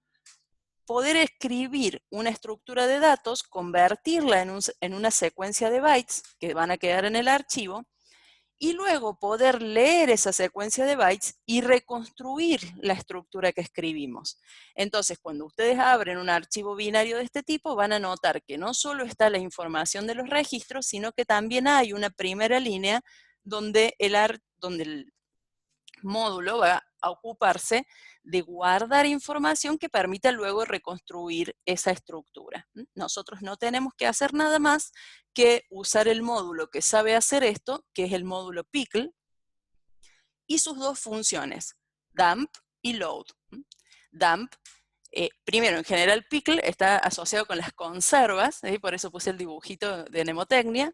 Poder escribir una estructura de datos, convertirla en una secuencia de bytes que van a quedar en el archivo, y luego poder leer esa secuencia de bytes y reconstruir la estructura que escribimos. Entonces, cuando ustedes abren un archivo binario de este tipo, van a notar que no solo está la información de los registros, sino que también hay una primera línea donde el módulo va a ocuparse de guardar información que permita luego reconstruir esa estructura. Nosotros no tenemos que hacer nada más que usar el módulo que sabe hacer esto, que es el módulo pickle, y sus dos funciones, dump y load. Dump, primero, en general pickle está asociado con las conservas, por eso puse el dibujito de mnemotecnia,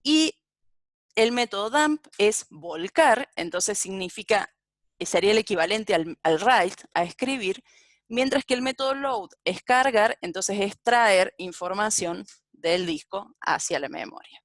y el método dump es volcar, entonces significa, sería el equivalente al write, a escribir, Mientras que el método load es cargar, entonces es traer información del disco hacia la memoria.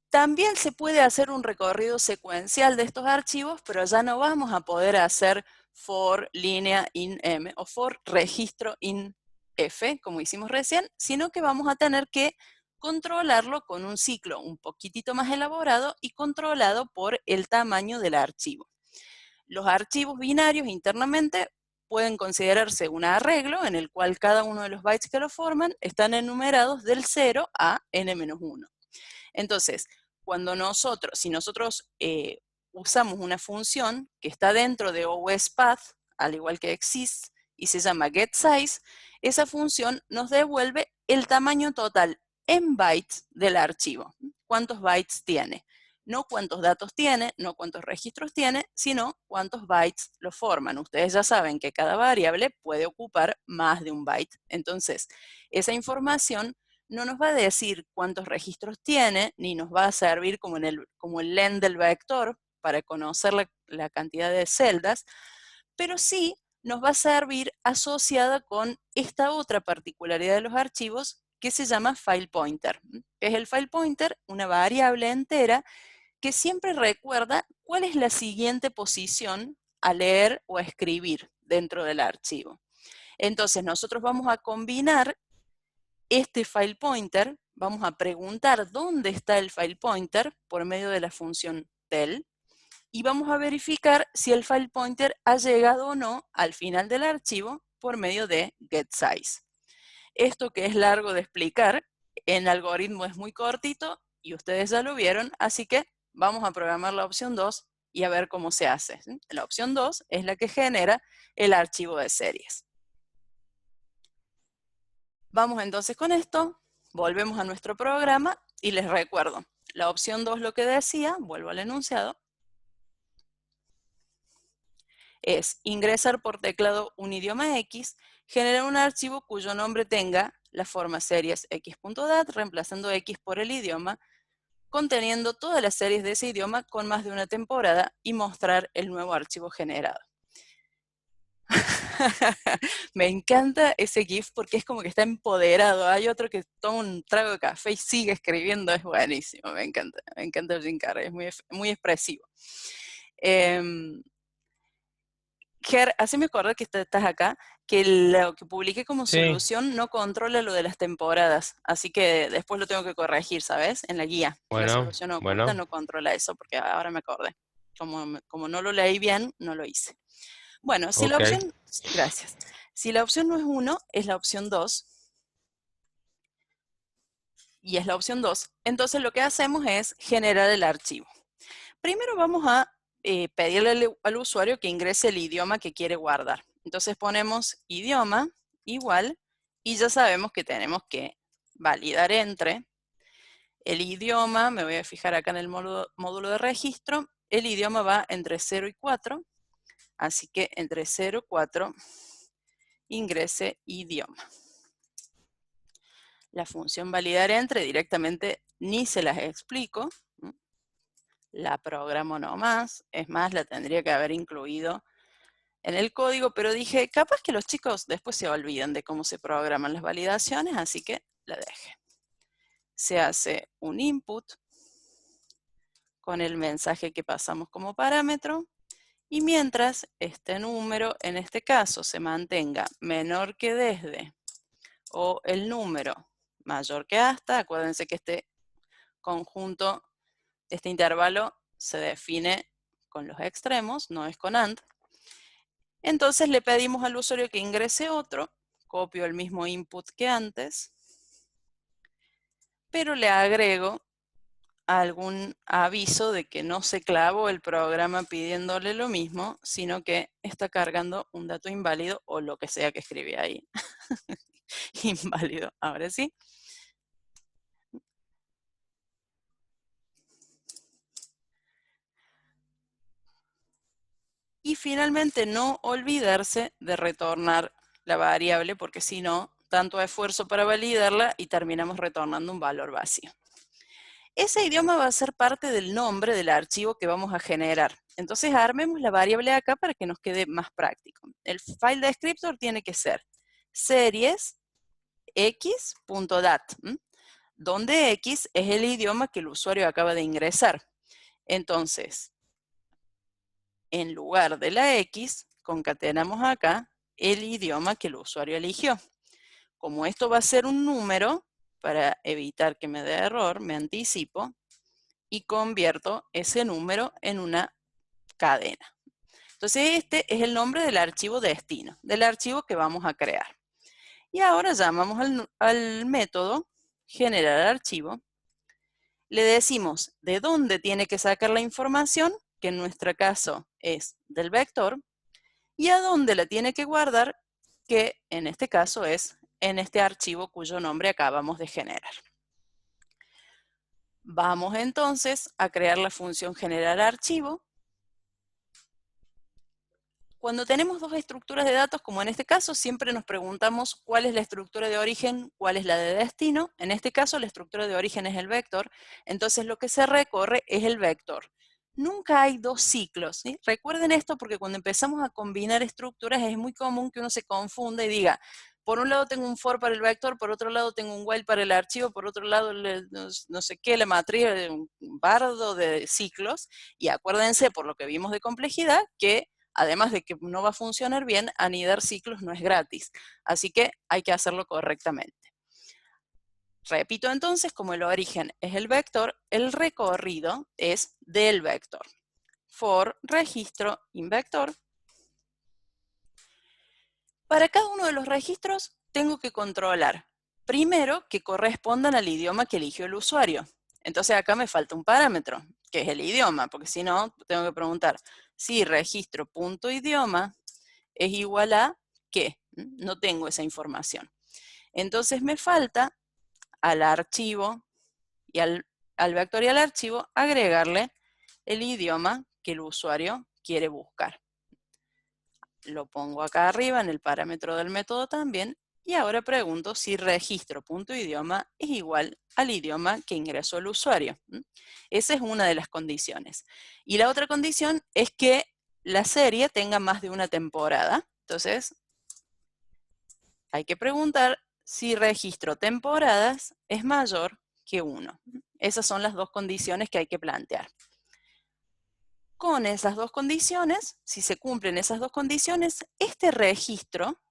También se puede hacer un recorrido secuencial de estos archivos, pero ya no vamos a poder hacer for línea in M o for registro in F, como hicimos recién, sino que vamos a tener que controlarlo con un ciclo un poquitito más elaborado y controlado por el tamaño del archivo. Los archivos binarios internamente pueden considerarse un arreglo en el cual cada uno de los bytes que lo forman están enumerados del 0 a n-1. Entonces, si nosotros usamos una función que está dentro de OSPath, al igual que exist, y se llama getSize, esa función nos devuelve el tamaño total en bytes del archivo. ¿Cuántos bytes tiene? No cuántos datos tiene, no cuántos registros tiene, sino cuántos bytes lo forman. Ustedes ya saben que cada variable puede ocupar más de un byte. Entonces, esa información no nos va a decir cuántos registros tiene, ni nos va a servir como el len del vector para conocer la cantidad de celdas, pero sí nos va a servir asociada con esta otra particularidad de los archivos que se llama file pointer. Es el file pointer, una variable entera que siempre recuerda cuál es la siguiente posición a leer o a escribir dentro del archivo. Entonces nosotros vamos a combinar este file pointer, vamos a preguntar dónde está el file pointer por medio de la función tel, y vamos a verificar si el file pointer ha llegado o no al final del archivo por medio de getSize. Esto, que es largo de explicar, en algoritmo es muy cortito y ustedes ya lo vieron, así que vamos a programar la opción 2 y a ver cómo se hace. La opción 2 es la que genera el archivo de series. Vamos entonces con esto, volvemos a nuestro programa y les recuerdo, la opción 2 lo que decía, vuelvo al enunciado, es ingresar por teclado un idioma X, generar un archivo cuyo nombre tenga la forma series x.dat, reemplazando X por el idioma, conteniendo todas las series de ese idioma con más de una temporada y mostrar el nuevo archivo generado. Me encanta ese GIF porque es como que está empoderado. Hay otro que toma un trago de café y sigue escribiendo, es buenísimo, me encanta Jim Carrey, es muy expresivo. Ger, haceme acordar que estás acá, que lo que publiqué como solución no controla lo de las temporadas, así que después lo tengo que corregir, ¿sabes? En la guía. La solución oculta no controla eso, porque ahora me acordé. Como no lo leí bien, no lo hice. Bueno, si la opción, gracias. Si la opción no es 1, es la opción 2. Y es la opción 2. Entonces lo que hacemos es generar el archivo. Primero vamos a pedirle al usuario que ingrese el idioma que quiere guardar. Entonces ponemos idioma igual y ya sabemos que tenemos que validar entre el idioma. Me voy a fijar acá en el módulo de registro. El idioma va entre 0 y 4. Así que entre 0 y 4 ingrese idioma. La función validar entre directamente ni se las explico. La programo nomás. Es más, la tendría que haber incluido en el código, pero dije, capaz que los chicos después se olvidan de cómo se programan las validaciones, así que la dejé. Se hace un input con el mensaje que pasamos como parámetro. Y mientras este número, en este caso, se mantenga menor que desde o el número mayor que hasta, acuérdense que este conjunto, este intervalo se define con los extremos, no es con AND. Entonces le pedimos al usuario que ingrese otro, copio el mismo input que antes, pero le agrego algún aviso de que no se clavó el programa pidiéndole lo mismo, sino que está cargando un dato inválido o lo que sea que escribí ahí. Inválido, ahora sí. Y finalmente no olvidarse de retornar la variable, porque si no, tanto esfuerzo para validarla y terminamos retornando un valor vacío. Ese idioma va a ser parte del nombre del archivo que vamos a generar. Entonces armemos la variable acá para que nos quede más práctico. El file descriptor tiene que ser series x.dat, donde x es el idioma que el usuario acaba de ingresar. Entonces, en lugar de la x, concatenamos acá el idioma que el usuario eligió. Como esto va a ser un número, para evitar que me dé error, me anticipo y convierto ese número en una cadena. Entonces este es el nombre del archivo destino, del archivo que vamos a crear. Y ahora llamamos al método generar archivo. Le decimos de dónde tiene que sacar la información, que en nuestro caso es del vector, y a dónde la tiene que guardar, que en este caso es en este archivo cuyo nombre acabamos de generar. Vamos entonces a crear la función generar archivo. Cuando tenemos dos estructuras de datos, como en este caso, siempre nos preguntamos cuál es la estructura de origen, cuál es la de destino. En este caso, la estructura de origen es el vector, entonces lo que se recorre es el vector. Nunca hay dos ciclos, ¿sí? Recuerden esto porque cuando empezamos a combinar estructuras es muy común que uno se confunda y diga, por un lado tengo un for para el vector, por otro lado tengo un while para el archivo, por otro lado no sé qué, la matriz, un bardo de ciclos, y acuérdense por lo que vimos de complejidad que además de que no va a funcionar bien, anidar ciclos no es gratis. Así que hay que hacerlo correctamente. Repito entonces, como el origen es el vector, el recorrido es del vector. For registro invector. Para cada uno de los registros tengo que controlar, primero, que correspondan al idioma que eligió el usuario. Entonces acá me falta un parámetro, que es el idioma, porque si no, tengo que preguntar si registro.idioma es igual a ¿qué? No tengo esa información. Entonces me falta al archivo y al vector y al archivo agregarle el idioma que el usuario quiere buscar. Lo pongo acá arriba en el parámetro del método también y ahora pregunto si registro.idioma es igual al idioma que ingresó el usuario. Esa es una de las condiciones. Y la otra condición es que la serie tenga más de una temporada. Entonces, hay que preguntar si registro temporadas es mayor que 1. Esas son las dos condiciones que hay que plantear. Con esas dos condiciones, si se cumplen esas dos condiciones, este registro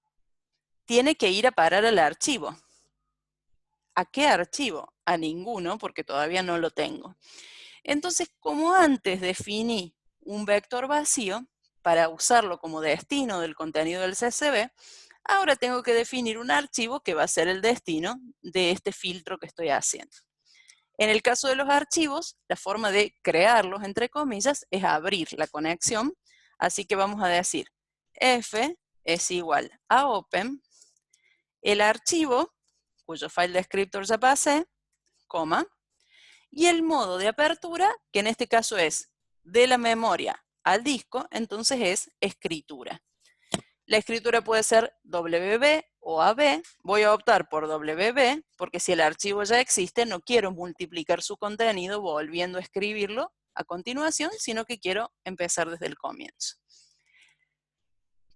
tiene que ir a parar al archivo. ¿A qué archivo? A ninguno, porque todavía no lo tengo. Entonces, como antes definí un vector vacío, para usarlo como destino del contenido del CSV, ahora tengo que definir un archivo que va a ser el destino de este filtro que estoy haciendo. En el caso de los archivos, la forma de crearlos, entre comillas, es abrir la conexión. Así que vamos a decir f es igual a open, el archivo, cuyo file descriptor ya pasé, coma, y el modo de apertura, que en este caso es de la memoria al disco, entonces es escritura. La escritura puede ser WB o AB. Voy a optar por WB porque si el archivo ya existe, no quiero multiplicar su contenido volviendo a escribirlo a continuación, sino que quiero empezar desde el comienzo.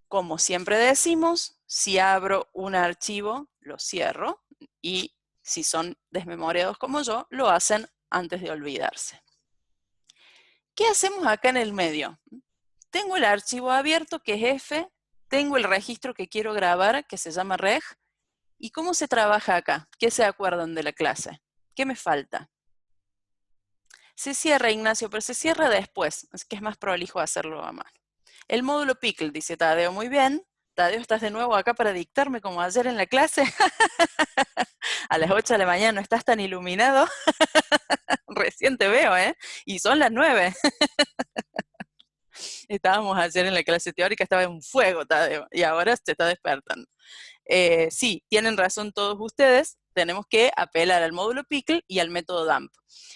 Como siempre decimos, si abro un archivo, lo cierro y si son desmemoriados como yo, lo hacen antes de olvidarse. ¿Qué hacemos acá en el medio? Tengo el archivo abierto que es F, tengo el registro que quiero grabar que se llama reg. ¿Y cómo se trabaja acá? ¿Qué se acuerdan de la clase? ¿Qué me falta? Se cierra, Ignacio, pero se cierra después, es que es más prolijo hacerlo a mano. El módulo pickle, dice Tadeo, muy bien. Tadeo, ¿estás de nuevo acá para dictarme como ayer en la clase? A las 8 de la mañana no estás tan iluminado. Recién te veo, ¿eh? Y son las 9. Estábamos ayer en la clase teórica, estaba en fuego, Tadeo, y ahora se está despertando. Sí, tienen razón todos ustedes, tenemos que apelar al módulo pickle y al método dump.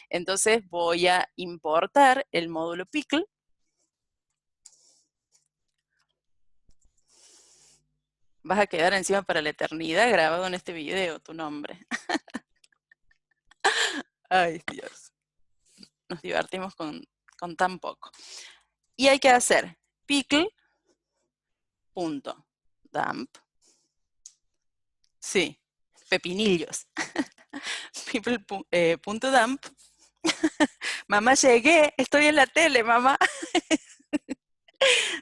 Entonces voy a importar el módulo pickle. Vas a quedar encima para la eternidad grabado en este video, tu nombre. Ay, Dios. Nos divertimos con tan poco. Y hay que hacer pickle.dump. Sí, pepinillos. Pickle.dump. Mamá, llegué, estoy en la tele, mamá.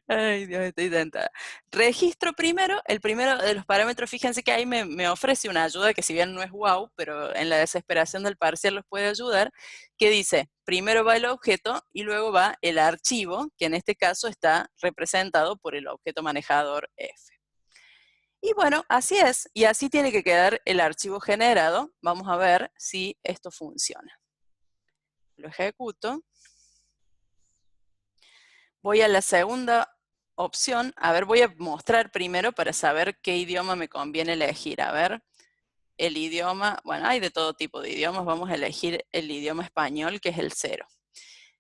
Ay, Dios, estoy tentada. Registro primero, el primero de los parámetros, fíjense que ahí me ofrece una ayuda que si bien no es wow, pero en la desesperación del parcial los puede ayudar, que dice, primero va el objeto y luego va el archivo, que en este caso está representado por el objeto manejador F. Y bueno, así es, y así tiene que quedar el archivo generado. Vamos a ver si esto funciona. Lo ejecuto. Voy a la segunda opción. A ver, voy a mostrar primero para saber qué idioma me conviene elegir. A ver, el idioma, bueno, hay de todo tipo de idiomas. Vamos a elegir el idioma español, que es el 0.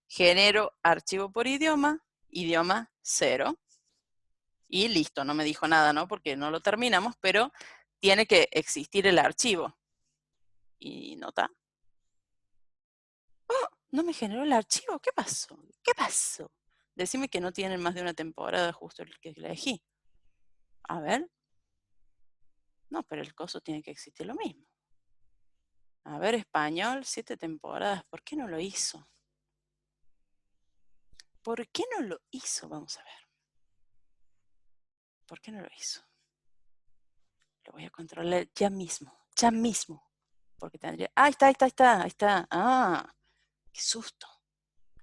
Genero archivo por idioma 0. Y listo, no me dijo nada, ¿no? Porque no lo terminamos, pero tiene que existir el archivo. Y nota. ¡Oh! No me generó el archivo. ¿Qué pasó? ¿Qué pasó? Decime que no tienen más de una temporada justo el que elegí. A ver. No, pero el coso tiene que existir lo mismo. A ver, español, 7 temporadas. ¿Por qué no lo hizo? ¿Por qué no lo hizo? Vamos a ver. ¿Por qué no lo hizo? Lo voy a controlar ya mismo. Ya mismo. Porque tendría... Ah, ahí está. Ah, qué susto.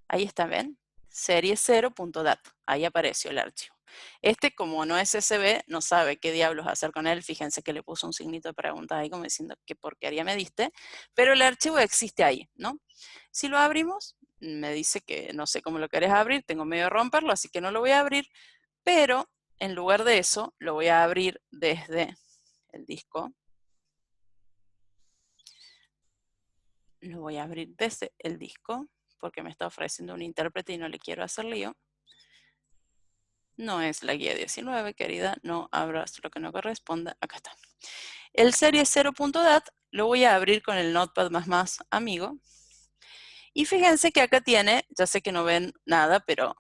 Ahí está, ¿ven? Serie 0.dat. Ahí apareció el archivo. Este, como no es SB, no sabe qué diablos hacer con él. Fíjense que le puso un signito de pregunta ahí como diciendo qué porquería me diste. Pero el archivo existe ahí, ¿no? Si lo abrimos, me dice que no sé cómo lo querés abrir. Tengo medio de romperlo, así que no lo voy a abrir. Pero en lugar de eso, lo voy a abrir desde el disco. Lo voy a abrir desde el disco porque me está ofreciendo un intérprete y no le quiero hacer lío. No es la guía 19, querida, no abras lo que no corresponda. Acá está. El serie 0.dat lo voy a abrir con el Notepad++ amigo. Y fíjense que acá tiene, ya sé que no ven nada, pero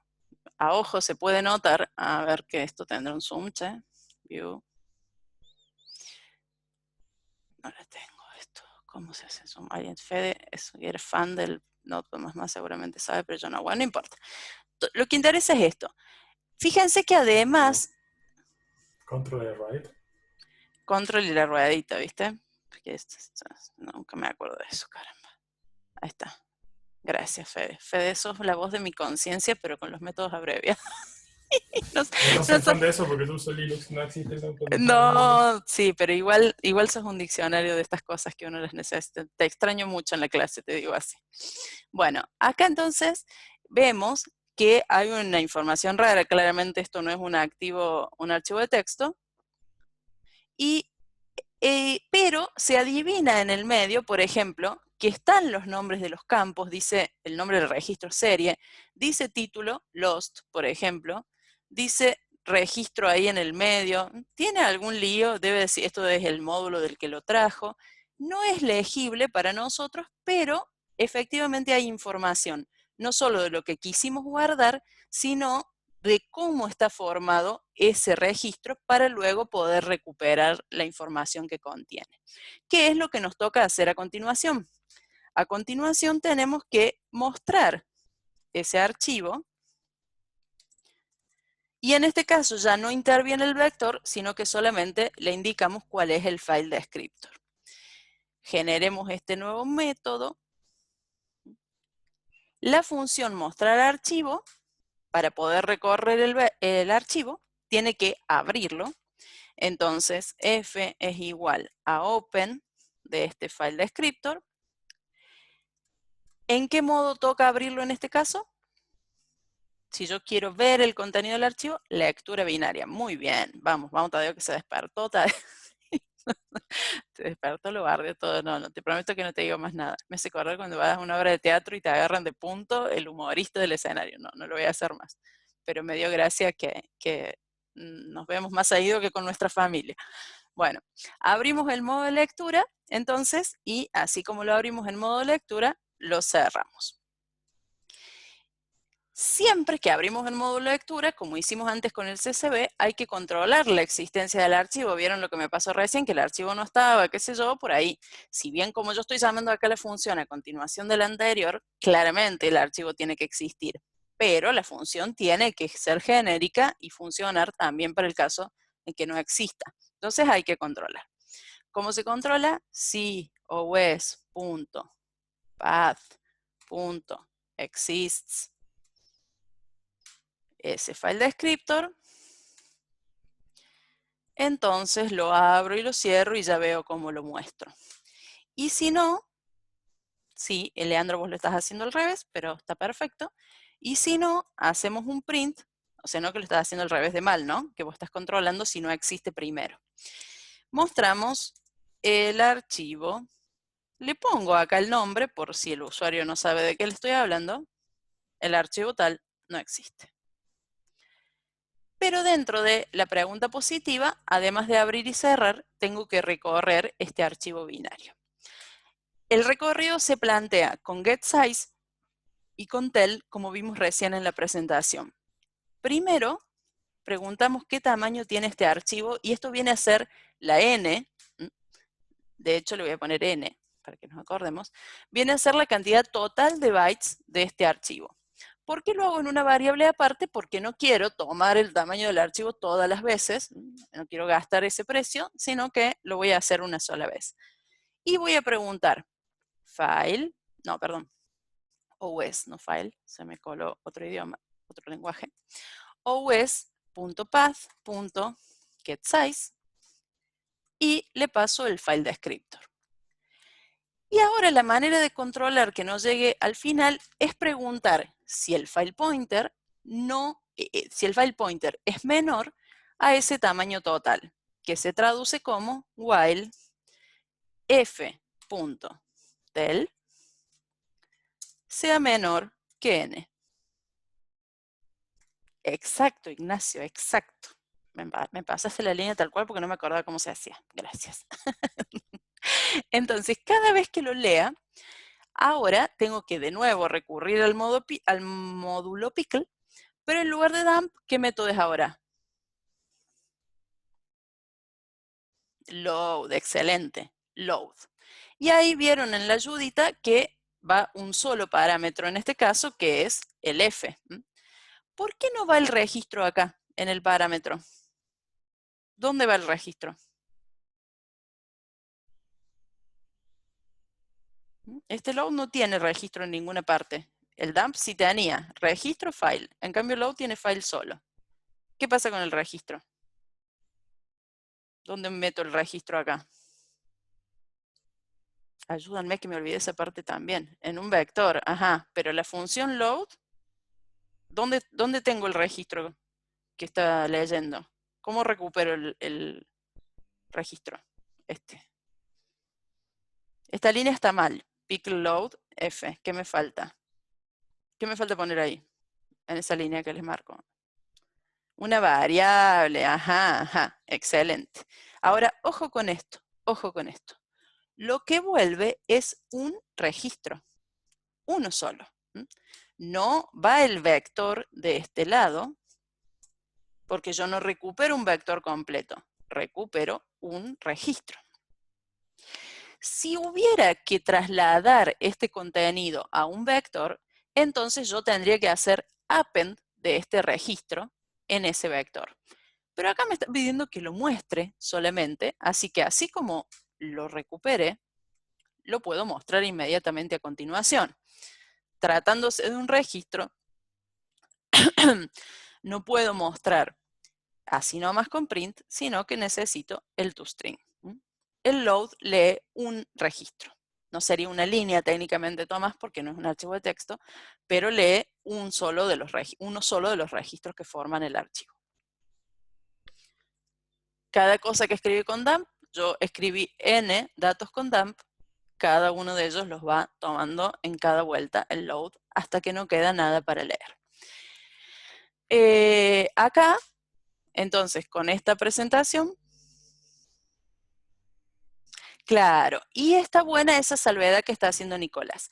a ojo se puede notar. A ver que esto tendrá un zoom, che. View. No la tengo esto. ¿Cómo se hace zoom? Alguien, Fede, eres fan del Notepad++, seguramente sabe, pero yo no. Bueno, no importa. Lo que interesa es esto. Fíjense que además... Control right. Control y la ruedita, ¿viste? Porque nunca me acuerdo de eso, caramba. Ahí está. Gracias, Fede. Fede, sos la voz de mi conciencia, pero con los métodos abreviados. Yo no soy fan de eso porque yo uso Linux, no existe eso. No, sí, pero igual sos un diccionario de estas cosas que uno les necesita. Te extraño mucho en la clase, te digo así. Bueno, acá entonces vemos que hay una información rara. Claramente esto no es un archivo de texto. Pero se adivina en el medio, por ejemplo, que están los nombres de los campos, dice el nombre del registro serie, dice título, Lost, por ejemplo, dice registro ahí en el medio, tiene algún lío, debe decir, esto es el módulo del que lo trajo, no es legible para nosotros, pero efectivamente hay información, no solo de lo que quisimos guardar, sino de cómo está formado ese registro para luego poder recuperar la información que contiene. ¿Qué es lo que nos toca hacer a continuación? A continuación tenemos que mostrar ese archivo y en este caso ya no interviene el vector, sino que solamente le indicamos cuál es el file descriptor. Generemos este nuevo método. La función mostrar archivo, para poder recorrer el archivo, tiene que abrirlo. Entonces, f es igual a open de este file descriptor. ¿En qué modo toca abrirlo en este caso? Si yo quiero ver el contenido del archivo, lectura binaria. Muy bien, vamos, Tadeo, que se despertó. Se despertó, lo barrio todo. No, te prometo que no te digo más nada. Me hace correr cuando vas a una obra de teatro y te agarran de punto el humorista del escenario. No lo voy a hacer más. Pero me dio gracia que nos vemos más seguido que con nuestra familia. Bueno, abrimos el modo de lectura, entonces, y así como lo abrimos en modo de lectura, lo cerramos. Siempre que abrimos el módulo de lectura, como hicimos antes con el CSV, hay que controlar la existencia del archivo. ¿Vieron lo que me pasó recién? Que el archivo no estaba, qué sé yo, por ahí. Si bien como yo estoy llamando acá la función a continuación de la anterior, claramente el archivo tiene que existir. Pero la función tiene que ser genérica y funcionar también para el caso en que no exista. Entonces hay que controlar. ¿Cómo se controla? Si os.path.exists ese file descriptor, entonces lo abro y lo cierro y ya veo cómo lo muestro. Y si no, sí, Leandro, vos lo estás haciendo al revés, pero está perfecto. Y si no, hacemos un print, o sea, no que lo estás haciendo al revés de mal, ¿no? Que vos estás controlando si no existe primero. Mostramos el archivo. Le pongo acá el nombre, por si el usuario no sabe de qué le estoy hablando. El archivo tal no existe. Pero dentro de la pregunta positiva, además de abrir y cerrar, tengo que recorrer este archivo binario. El recorrido se plantea con getSize y con tel, como vimos recién en la presentación. Primero, preguntamos qué tamaño tiene este archivo, y esto viene a ser la n, de hecho le voy a poner n, para que nos acordemos, viene a ser la cantidad total de bytes de este archivo. ¿Por qué lo hago en una variable aparte? Porque no quiero tomar el tamaño del archivo todas las veces, no quiero gastar ese precio, sino que lo voy a hacer una sola vez. Y voy a preguntar, OS, no file, se me coló otro idioma, otro lenguaje, os.path.getSize, y le paso el file descriptor. Y ahora la manera de controlar que no llegue al final es preguntar si el file pointer es menor a ese tamaño total, que se traduce como while f.tel sea menor que n. Exacto, Ignacio, exacto. Me pasaste la línea tal cual porque no me acordaba cómo se hacía. Gracias. Entonces, cada vez que lo lea, ahora tengo que de nuevo recurrir al módulo pickle, pero en lugar de dump, ¿qué método es ahora? Load, excelente, load. Y ahí vieron en la ayudita que va un solo parámetro en este caso, que es el f. ¿Por qué no va el registro acá, en el parámetro? ¿Dónde va el registro? Este load no tiene registro en ninguna parte. El dump sí tenía registro, file. En cambio, load tiene file solo. ¿Qué pasa con el registro? ¿Dónde meto el registro acá? Ayúdenme que me olvidé esa parte también. En un vector, ajá. Pero la función load, ¿dónde tengo el registro que está leyendo? ¿Cómo recupero el registro? Esta línea está mal. Pickle load F. ¿Qué me falta? ¿Qué me falta poner ahí? En esa línea que les marco. Una variable, ajá, excelente. Ahora, ojo con esto, ojo con esto. Lo que vuelve es un registro, uno solo. No va el vector de este lado, porque yo no recupero un vector completo, recupero un registro. Si hubiera que trasladar este contenido a un vector, entonces yo tendría que hacer append de este registro en ese vector. Pero acá me está pidiendo que lo muestre solamente, así que así como lo recupere, lo puedo mostrar inmediatamente a continuación. Tratándose de un registro, no puedo mostrar así nomás con print, sino que necesito el toString. El load lee un registro. No sería una línea técnicamente, Tomás, porque no es un archivo de texto, pero lee uno solo de los registros que forman el archivo. Cada cosa que escribí con dump, yo escribí n datos con dump, cada uno de ellos los va tomando en cada vuelta el load hasta que no queda nada para leer. Acá, entonces, con esta presentación, claro, y está buena esa salvedad que está haciendo Nicolás.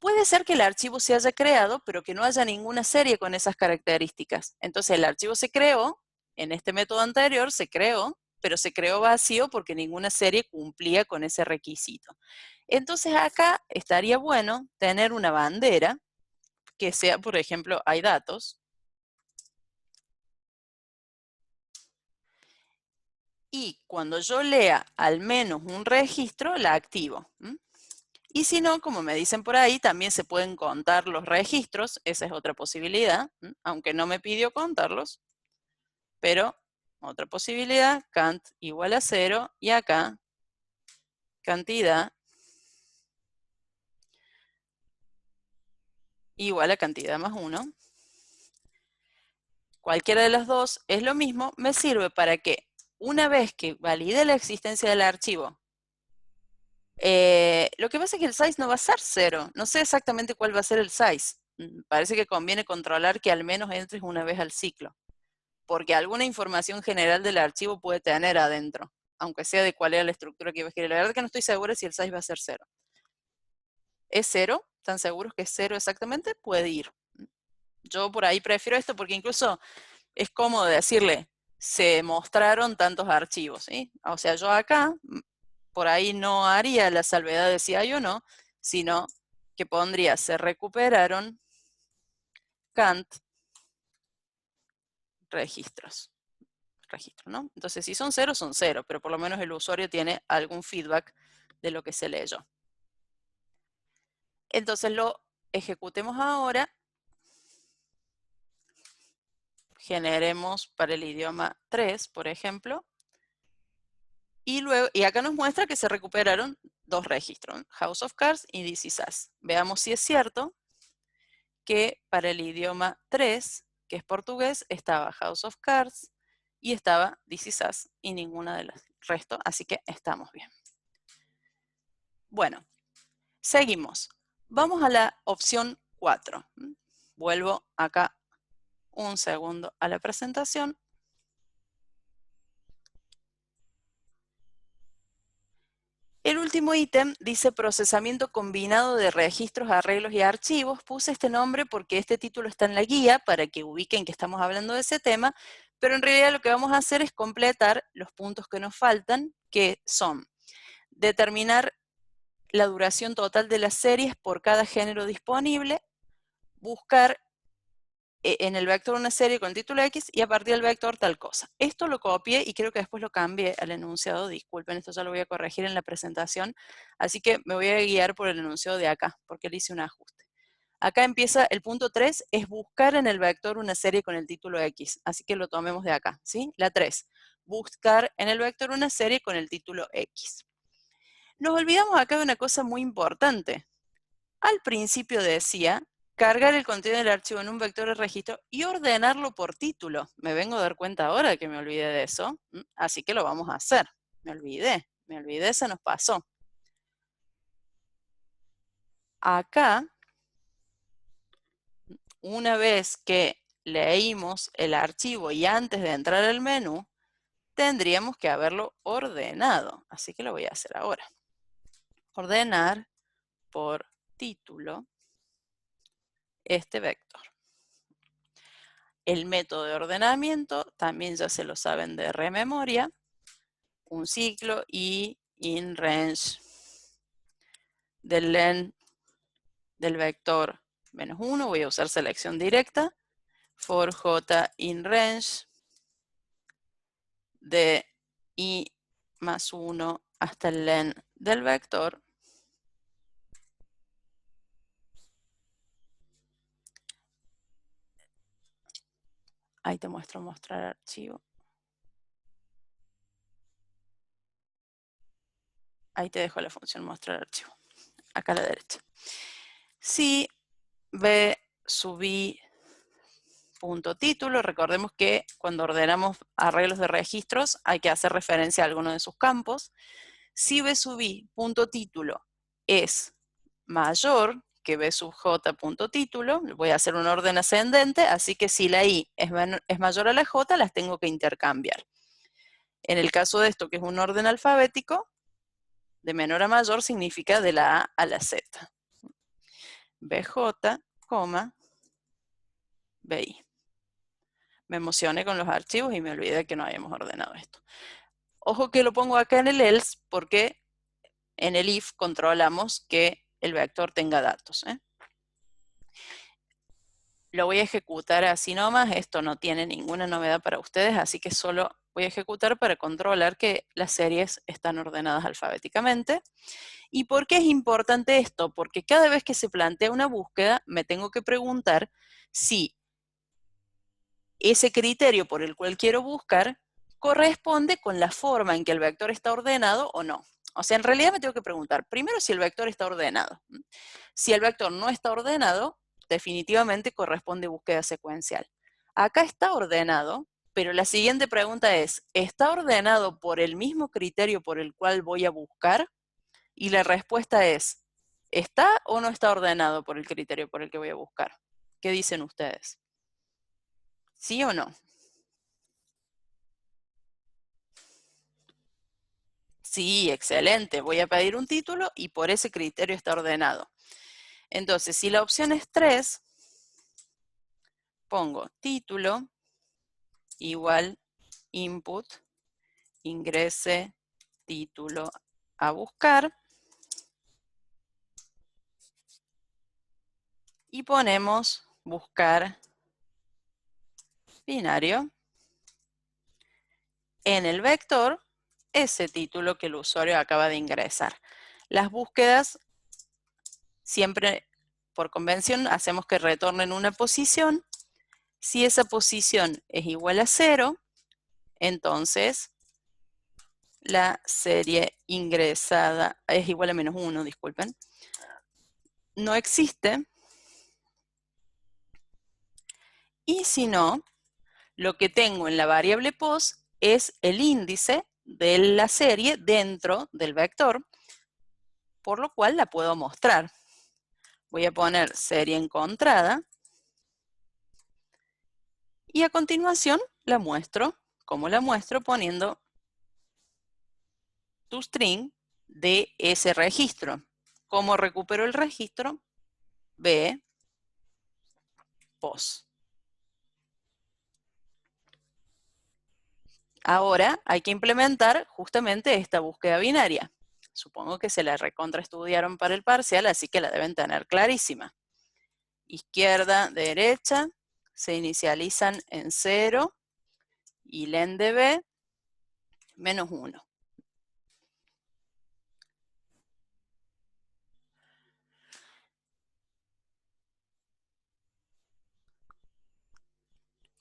Puede ser que el archivo se haya creado, pero que no haya ninguna serie con esas características. Entonces el archivo se creó, en este método anterior se creó, pero se creó vacío porque ninguna serie cumplía con ese requisito. Entonces acá estaría bueno tener una bandera que sea, por ejemplo, hay datos. Y cuando yo lea al menos un registro, la activo. Y si no, como me dicen por ahí, también se pueden contar los registros, esa es otra posibilidad, aunque no me pidió contarlos, pero otra posibilidad, cant igual a 0, y acá, cantidad igual a cantidad más 1. Cualquiera de las dos es lo mismo, me sirve para que una vez que valide la existencia del archivo, lo que pasa es que el size no va a ser 0. No sé exactamente cuál va a ser el size. Parece que conviene controlar que al menos entres una vez al ciclo, porque alguna información general del archivo puede tener adentro, aunque sea de cuál era la estructura que ibas a querer. La verdad que no estoy segura si el size va a ser 0. ¿Es 0? ¿Están seguros que es 0 exactamente? Puede ir. Yo por ahí prefiero esto porque incluso es cómodo decirle, se mostraron tantos archivos, ¿sí? O sea, yo acá por ahí no haría la salvedad de si hay o no, sino que pondría, se recuperaron cant registros. ¿No? Entonces, si son 0, son 0, pero por lo menos el usuario tiene algún feedback de lo que se leyó. Entonces lo ejecutemos ahora. Generemos para el idioma 3, por ejemplo. Y acá nos muestra que se recuperaron dos registros, House of Cards y This Is Us. Veamos si es cierto que para el idioma 3, que es portugués, estaba House of Cards y estaba This Is Us y ninguna de las resto, así que estamos bien. Bueno, seguimos. Vamos a la opción 4. Vuelvo acá un segundo a la presentación. El último ítem dice procesamiento combinado de registros, arreglos y archivos. Puse este nombre porque este título está en la guía para que ubiquen que estamos hablando de ese tema, pero en realidad lo que vamos a hacer es completar los puntos que nos faltan, que son determinar la duración total de las series por cada género disponible, buscar en el vector una serie con el título X y a partir del vector tal cosa. Esto lo copié y creo que después lo cambié al enunciado. Disculpen, esto ya lo voy a corregir en la presentación. Así que me voy a guiar por el enunciado de acá, porque le hice un ajuste. Acá empieza el punto 3, es buscar en el vector una serie con el título X. Así que lo tomemos de acá, ¿sí? La 3, buscar en el vector una serie con el título X. Nos olvidamos acá de una cosa muy importante. Al principio decía cargar el contenido del archivo en un vector de registro y ordenarlo por título. Me vengo a dar cuenta ahora de que me olvidé de eso, así que lo vamos a hacer. Me olvidé, se nos pasó. Acá, una vez que leímos el archivo y antes de entrar al menú, tendríamos que haberlo ordenado. Así que lo voy a hacer ahora. Ordenar por título este vector. El método de ordenamiento también ya se lo saben de rememoria. Un ciclo y in range del len del vector menos 1. Voy a usar selección directa. For j in range de i más 1 hasta el len del vector. Ahí te muestro mostrar archivo. Ahí te dejo la función mostrar archivo. Acá a la derecha. Si b sub i punto título, recordemos que cuando ordenamos arreglos de registros hay que hacer referencia a alguno de sus campos. Si b sub i punto título es mayor que b sub j punto título, voy a hacer un orden ascendente, así que si la i es mayor a la j, las tengo que intercambiar. En el caso de esto, que es un orden alfabético, de menor a mayor significa de la a a la z. BJ, BI. Me emocioné con los archivos y me olvidé que no habíamos ordenado esto. Ojo que lo pongo acá en el else porque en el if controlamos que el vector tenga datos. Lo voy a ejecutar así nomás, esto no tiene ninguna novedad para ustedes, así que solo voy a ejecutar para controlar que las series están ordenadas alfabéticamente. ¿Y por qué es importante esto? Porque cada vez que se plantea una búsqueda, me tengo que preguntar si ese criterio por el cual quiero buscar corresponde con la forma en que el vector está ordenado o no. O sea, en realidad me tengo que preguntar, primero si el vector está ordenado. Si el vector no está ordenado, definitivamente corresponde búsqueda secuencial. Acá está ordenado, pero la siguiente pregunta es, ¿está ordenado por el mismo criterio por el cual voy a buscar? Y la respuesta es, ¿está o no está ordenado por el criterio por el que voy a buscar? ¿Qué dicen ustedes? ¿Sí o no? Sí, excelente. Voy a pedir un título y por ese criterio está ordenado. Entonces, si la opción es 3, pongo título igual input, ingrese título a buscar y ponemos buscar binario en el vector ese título que el usuario acaba de ingresar. Las búsquedas siempre por convención hacemos que retornen una posición. Si esa posición es igual a 0, entonces la serie ingresada es igual a -1, disculpen. No existe. Y si no, lo que tengo en la variable pos es el índice de la serie dentro del vector, por lo cual la puedo mostrar. Voy a poner serie encontrada y a continuación la muestro. ¿Cómo la muestro? Poniendo toString de ese registro. ¿Cómo recupero el registro? B, pos. Ahora hay que implementar justamente esta búsqueda binaria. Supongo que se la recontraestudiaron para el parcial, así que la deben tener clarísima. Izquierda, derecha, se inicializan en 0 y len de B, -1.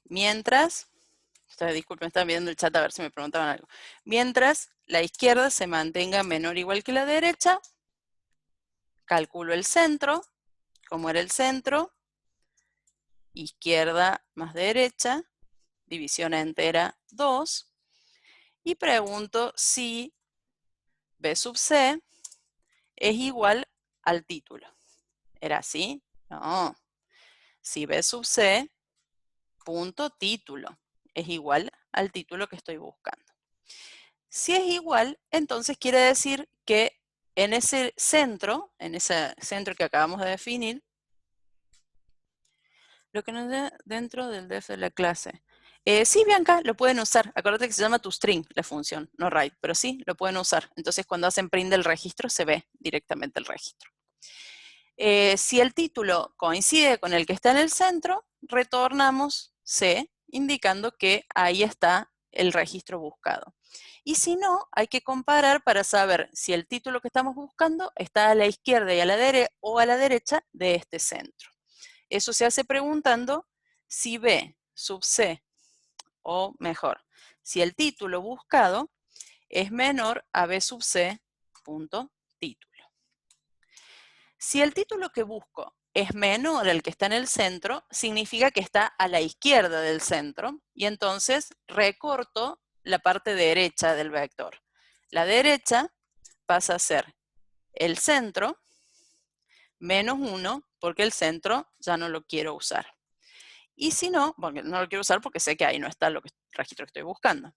Mientras, disculpen, están viendo el chat a ver si me preguntaban algo. Mientras la izquierda se mantenga menor o igual que la derecha, calculo el centro, como era el centro, izquierda más derecha, división entera 2, y pregunto si B sub C es igual al título. ¿Era así? No. Si B sub C, punto título, es igual al título que estoy buscando. Si es igual, entonces quiere decir que en ese centro que acabamos de definir, lo que nos da dentro del def de la clase. Sí, Bianca, lo pueden usar. Acuérdate que se llama toString la función, no write, pero sí, lo pueden usar. Entonces, cuando hacen print del registro, se ve directamente el registro. Si el título coincide con el que está en el centro, retornamos C, indicando que ahí está el registro buscado. Y si no, hay que comparar para saber si el título que estamos buscando está a la izquierda y o a la derecha de este centro. Eso se hace preguntando si B sub C, o mejor, si el título buscado es menor a B sub C punto título. Si el título que busco es menor al que está en el centro, significa que está a la izquierda del centro, y entonces recorto la parte derecha del vector. La derecha pasa a ser el centro menos 1, porque el centro ya no lo quiero usar. Y si no, porque no lo quiero usar porque sé que ahí no está el registro que estoy buscando.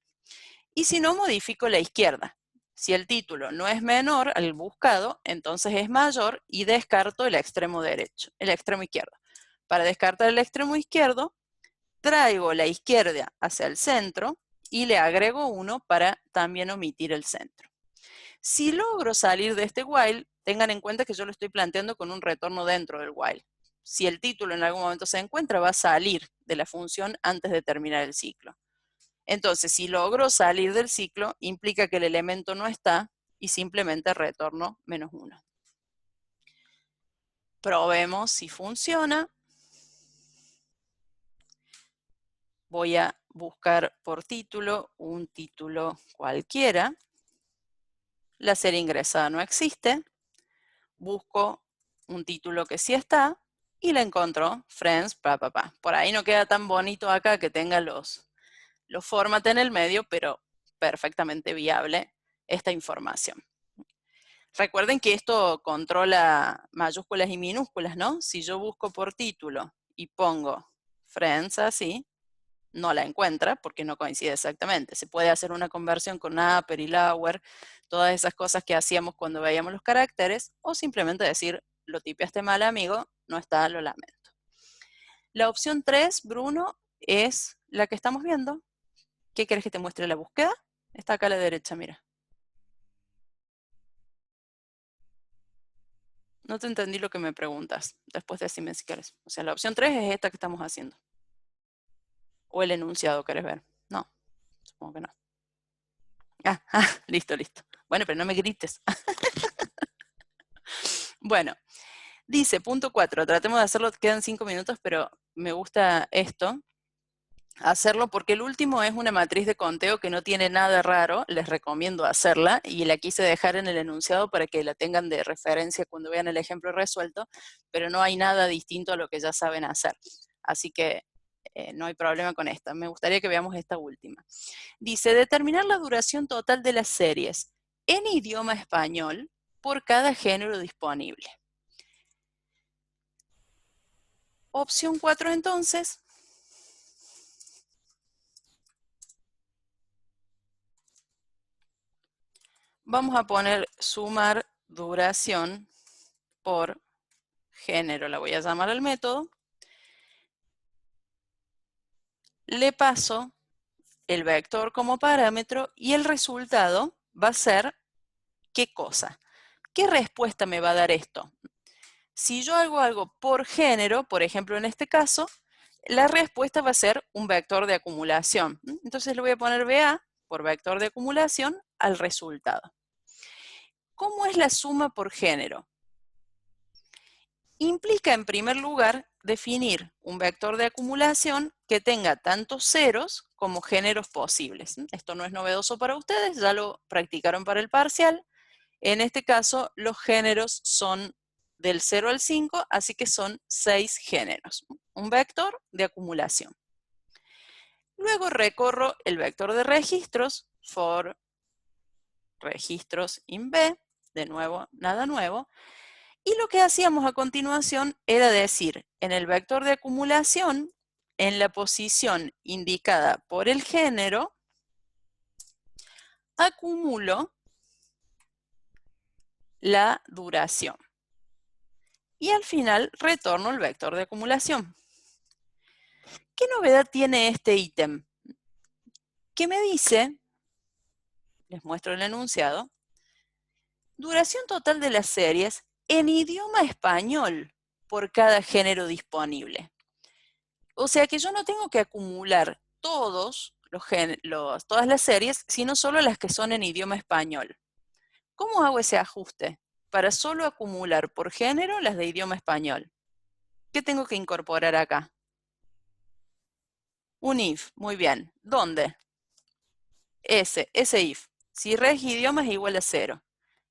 Y si no, modifico la izquierda. Si el título no es menor al buscado, entonces es mayor y descarto el extremo derecho, el extremo izquierdo. Para descartar el extremo izquierdo, traigo la izquierda hacia el centro y le agrego 1 para también omitir el centro. Si logro salir de este while, tengan en cuenta que yo lo estoy planteando con un retorno dentro del while. Si el título en algún momento se encuentra, va a salir de la función antes de terminar el ciclo. Entonces, si logro salir del ciclo, implica que el elemento no está y simplemente retorno -1. Probemos si funciona. Voy a buscar por título un título cualquiera. La serie ingresada no existe. Busco un título que sí está y la encontró, Friends, Por ahí no queda tan bonito acá que tenga los format en el medio, pero perfectamente viable esta información. Recuerden que esto controla mayúsculas y minúsculas, ¿no? Si yo busco por título y pongo Friends así, no la encuentra porque no coincide exactamente. Se puede hacer una conversión con upper y lower, todas esas cosas que hacíamos cuando veíamos los caracteres, o simplemente decir, lo tipeaste mal, amigo, no está, lo lamento. La opción 3, Bruno, es la que estamos viendo. ¿Qué querés que te muestre la búsqueda? Está acá a la derecha, mira. No te entendí lo que me preguntas. Después decime si querés. O sea, la opción 3 es esta que estamos haciendo. O el enunciado, ¿querés ver? No, supongo que no. Listo. Bueno, pero no me grites. Bueno, dice, punto 4. Tratemos de hacerlo, quedan 5 minutos, pero me gusta esto. Hacerlo porque el último es una matriz de conteo que no tiene nada raro, les recomiendo hacerla y la quise dejar en el enunciado para que la tengan de referencia cuando vean el ejemplo resuelto, pero no hay nada distinto a lo que ya saben hacer, así que no hay problema con esta. Me gustaría que veamos esta última. Dice, determinar la duración total de las series en idioma español por cada género disponible. Opción 4 entonces. Vamos a poner sumar duración por género, la voy a llamar al método. Le paso el vector como parámetro y el resultado va a ser ¿qué cosa? ¿Qué respuesta me va a dar esto? Si yo hago algo por género, por ejemplo en este caso, la respuesta va a ser un vector de acumulación. Entonces le voy a poner BA por vector de acumulación al resultado. ¿Cómo es la suma por género? Implica, en primer lugar, definir un vector de acumulación que tenga tantos ceros como géneros posibles. Esto no es novedoso para ustedes, ya lo practicaron para el parcial. En este caso, los géneros son del 0 al 5, así que son 6 géneros. Un vector de acumulación. Luego recorro el vector de registros, for registros in B, de nuevo, nada nuevo. Y lo que hacíamos a continuación era decir, en el vector de acumulación, en la posición indicada por el género, acumulo la duración. Y al final retorno el vector de acumulación. ¿Qué novedad tiene este ítem? Que me dice, les muestro el enunciado, duración total de las series en idioma español por cada género disponible. O sea que yo no tengo que acumular todas las series, sino solo las que son en idioma español. ¿Cómo hago ese ajuste? Para solo acumular por género las de idioma español. ¿Qué tengo que incorporar acá? Un if, muy bien. ¿Dónde? Ese if. Si reg idioma es igual a 0.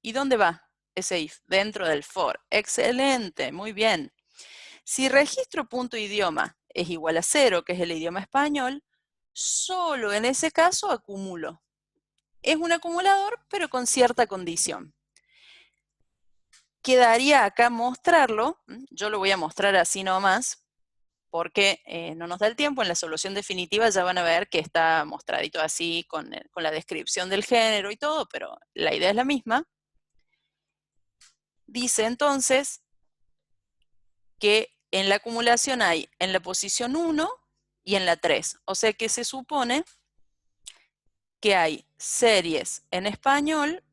¿Y dónde va ese if? Dentro del for. Excelente, muy bien. Si registro.idioma es igual a 0, que es el idioma español, solo en ese caso acumulo. Es un acumulador, pero con cierta condición. Quedaría acá mostrarlo, yo lo voy a mostrar así nomás, porque no nos da el tiempo. En la solución definitiva ya van a ver que está mostradito así con la descripción del género y todo, pero la idea es la misma. Dice entonces que en la acumulación hay en la posición 1 y en la 3. O sea que se supone que hay series en español,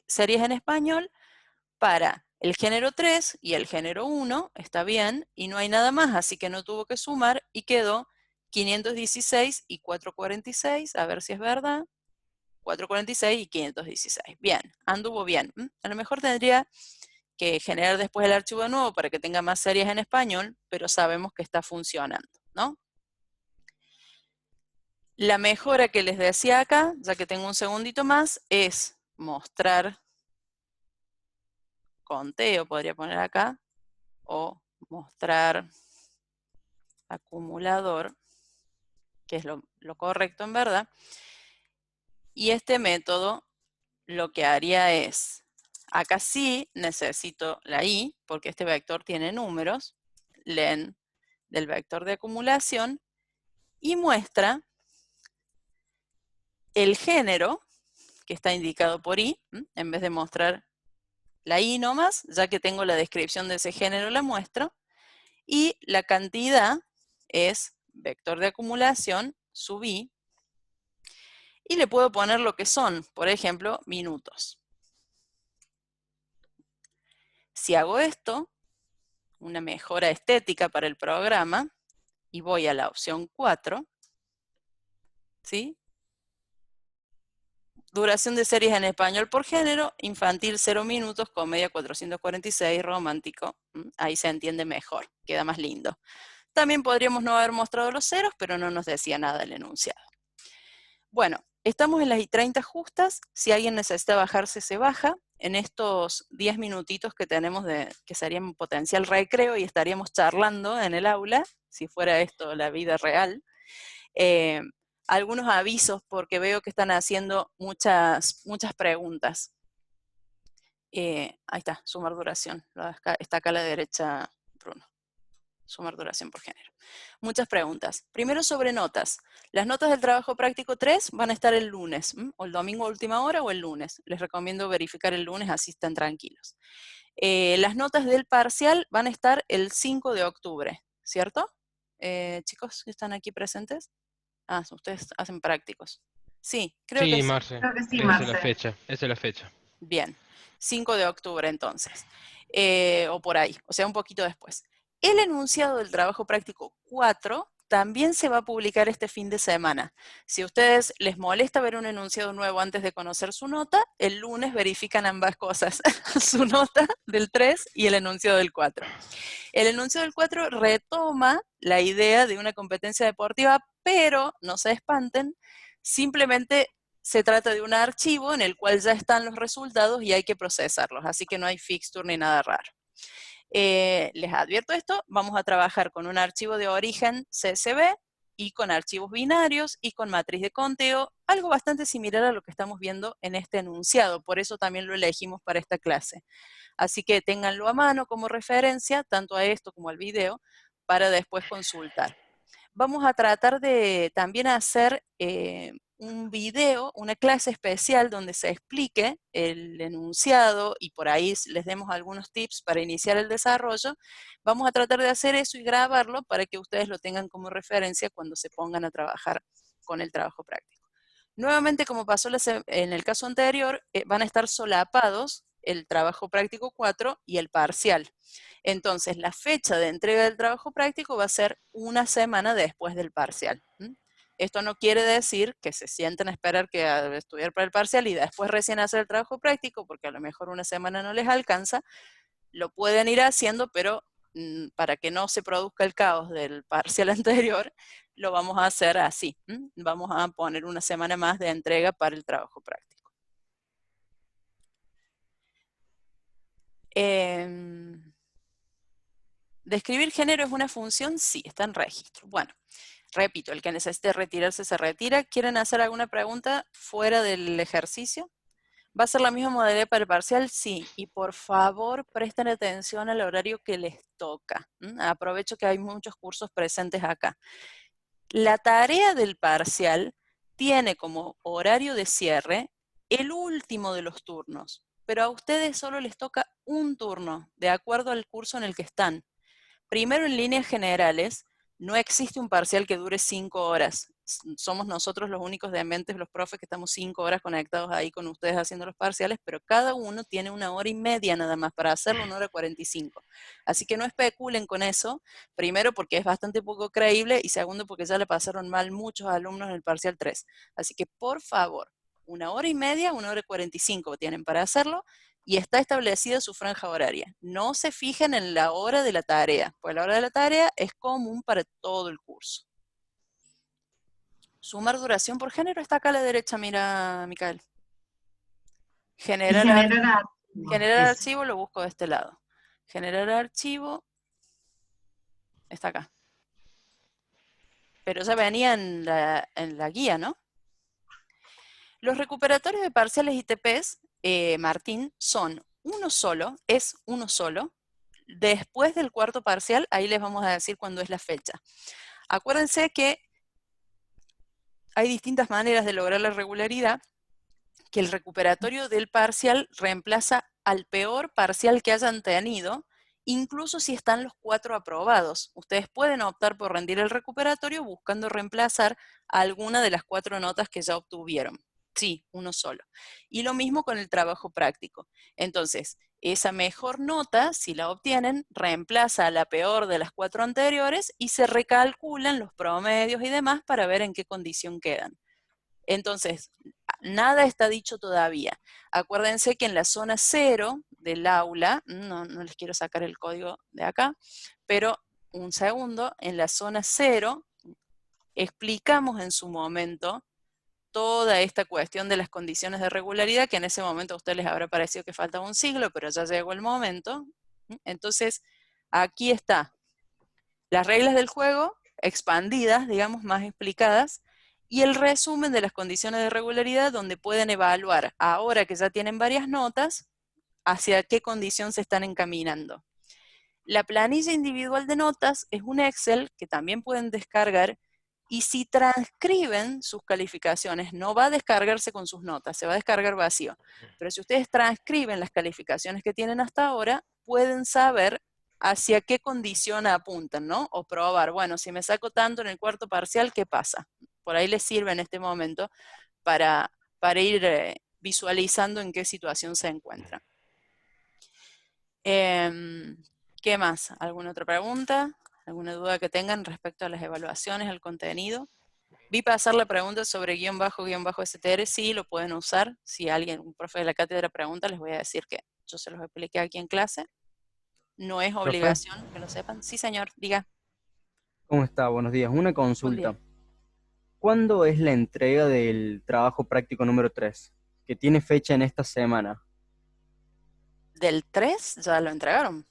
series en español para el género 3 y el género 1, está bien, y no hay nada más, así que no tuvo que sumar, y quedó 516 y 446, a ver si es verdad, 446 y 516. Bien, anduvo bien. A lo mejor tendría que generar después el archivo de nuevo para que tenga más series en español, pero sabemos que está funcionando, ¿no? La mejora que les decía acá, ya que tengo un segundito más, es mostrar conteo, podría poner acá, o mostrar acumulador, que es lo correcto en verdad. Y este método lo que haría es, acá sí necesito la i, porque este vector tiene números, len del vector de acumulación, y muestra el género, que está indicado por i, en vez de mostrar la i nomás, ya que tengo la descripción de ese género, la muestro, y la cantidad es vector de acumulación, sub i, y le puedo poner lo que son, por ejemplo, minutos. Si hago esto, una mejora estética para el programa, y voy a la opción 4, ¿sí? Duración de series en español por género, infantil 0 minutos, comedia 446, romántico. Ahí se entiende mejor, queda más lindo. También podríamos no haber mostrado los ceros, pero no nos decía nada el enunciado. Bueno, estamos en las i30 justas. Si alguien necesita bajarse, se baja. En estos 10 minutitos que tenemos, que sería un potencial recreo y estaríamos charlando en el aula, si fuera esto la vida real. Algunos avisos, porque veo que están haciendo muchas preguntas. Ahí está, sumar duración. Está acá a la derecha, Bruno. Sumar duración por género. Muchas preguntas. Primero sobre notas. Las notas del trabajo práctico 3 van a estar el lunes, o el domingo a última hora o el lunes. Les recomiendo verificar el lunes, así están tranquilos. Las notas del parcial van a estar el 5 de octubre, ¿cierto? Chicos, ¿están aquí presentes? Ah, ustedes hacen prácticos. Sí, creo que Sí, sí. Marce. Creo que sí, Esa es la Marce. fecha. Esa es la fecha. Bien, 5 de octubre entonces, o por ahí, o sea, un poquito después. El enunciado del trabajo práctico 4 también se va a publicar este fin de semana. Si a ustedes les molesta ver un enunciado nuevo antes de conocer su nota, el lunes verifican ambas cosas, su nota del 3 y el enunciado del 4. El enunciado del 4 retoma la idea de una competencia deportiva, pero no se espanten, simplemente se trata de un archivo en el cual ya están los resultados y hay que procesarlos, así que no hay fixture ni nada raro. Les advierto esto, vamos a trabajar con un archivo de origen CSV y con archivos binarios y con matriz de conteo, algo bastante similar a lo que estamos viendo en este enunciado, por eso también lo elegimos para esta clase. Así que ténganlo a mano como referencia, tanto a esto como al video, para después consultar. Vamos a tratar de también hacer un video, una clase especial donde se explique el enunciado y por ahí les demos algunos tips para iniciar el desarrollo. Vamos a tratar de hacer eso y grabarlo para que ustedes lo tengan como referencia cuando se pongan a trabajar con el trabajo práctico. Nuevamente, como pasó en el caso anterior, van a estar solapados el trabajo práctico 4 y el parcial. Entonces, la fecha de entrega del trabajo práctico va a ser una semana después del parcial. Esto no quiere decir que se sienten a esperar a estudiar para el parcial y después recién hacer el trabajo práctico, porque a lo mejor una semana no les alcanza. Lo pueden ir haciendo, pero para que no se produzca el caos del parcial anterior, lo vamos a hacer así. Vamos a poner una semana más de entrega para el trabajo práctico. ¿Describir género es una función? Sí, está en registro. Bueno, repito, el que necesite retirarse se retira. ¿Quieren hacer alguna pregunta fuera del ejercicio? ¿Va a ser la misma modalidad para el parcial? Sí. Y por favor, presten atención al horario que les toca. Aprovecho que hay muchos cursos presentes acá. La tarea del parcial tiene como horario de cierre el último de los turnos, pero a ustedes solo les toca un turno, de acuerdo al curso en el que están. Primero, en líneas generales, no existe un parcial que dure 5 horas. Somos nosotros los únicos de mentes, los profes, que estamos 5 horas conectados ahí con ustedes haciendo los parciales, pero cada uno tiene 1 hora y media nada más para hacerlo, 1 hora 45. Así que no especulen con eso, primero porque es bastante poco creíble y segundo porque ya le pasaron mal muchos alumnos en el parcial 3. Así que por favor, 1 hora y media, 1 hora 45 tienen para hacerlo. Y está establecida su franja horaria. No se fijen en la hora de la tarea, pues la hora de la tarea es común para todo el curso. Sumar duración por género está acá a la derecha, mira, Micael. Generar archivo lo busco de este lado. Generar archivo está acá. Pero ya venía en la guía, ¿no? Los recuperatorios de parciales y TPs, Martín, son es uno solo. Después del cuarto parcial, ahí les vamos a decir cuándo es la fecha. Acuérdense que hay distintas maneras de lograr la regularidad, que el recuperatorio del parcial reemplaza al peor parcial que hayan tenido, incluso si están los 4 aprobados. Ustedes pueden optar por rendir el recuperatorio buscando reemplazar alguna de las 4 notas que ya obtuvieron. Sí, uno solo. Y lo mismo con el trabajo práctico. Entonces, esa mejor nota, si la obtienen, reemplaza a la peor de las 4 anteriores y se recalculan los promedios y demás para ver en qué condición quedan. Entonces, nada está dicho todavía. Acuérdense que en la zona 0 del aula, no les quiero sacar el código de acá, pero un segundo, en la zona 0 explicamos en su momento toda esta cuestión de las condiciones de regularidad, que en ese momento a ustedes les habrá parecido que faltaba un siglo, pero ya llegó el momento. Entonces, aquí está las reglas del juego expandidas, digamos, más explicadas, y el resumen de las condiciones de regularidad, donde pueden evaluar, ahora que ya tienen varias notas, hacia qué condición se están encaminando. La planilla individual de notas es un Excel que también pueden descargar, y si transcriben sus calificaciones, no va a descargarse con sus notas, se va a descargar vacío. Pero si ustedes transcriben las calificaciones que tienen hasta ahora, pueden saber hacia qué condición apuntan, ¿no? O probar, bueno, si me saco tanto en el cuarto parcial, ¿qué pasa? Por ahí les sirve en este momento para ir visualizando en qué situación se encuentran. ¿Qué más? ¿Alguna otra pregunta? ¿Alguna duda que tengan respecto a las evaluaciones, al contenido? Vi pasar la pregunta sobre guión bajo STR. Sí, lo pueden usar. Si alguien, un profe de la cátedra pregunta, les voy a decir que yo se los expliqué aquí en clase. No es obligación que lo sepan. Sí, señor, diga. ¿Cómo está? Buenos días. Una consulta. ¿Cuándo es la entrega del trabajo práctico número 3? Que tiene fecha en esta semana. ¿Del 3? ¿Ya lo entregaron?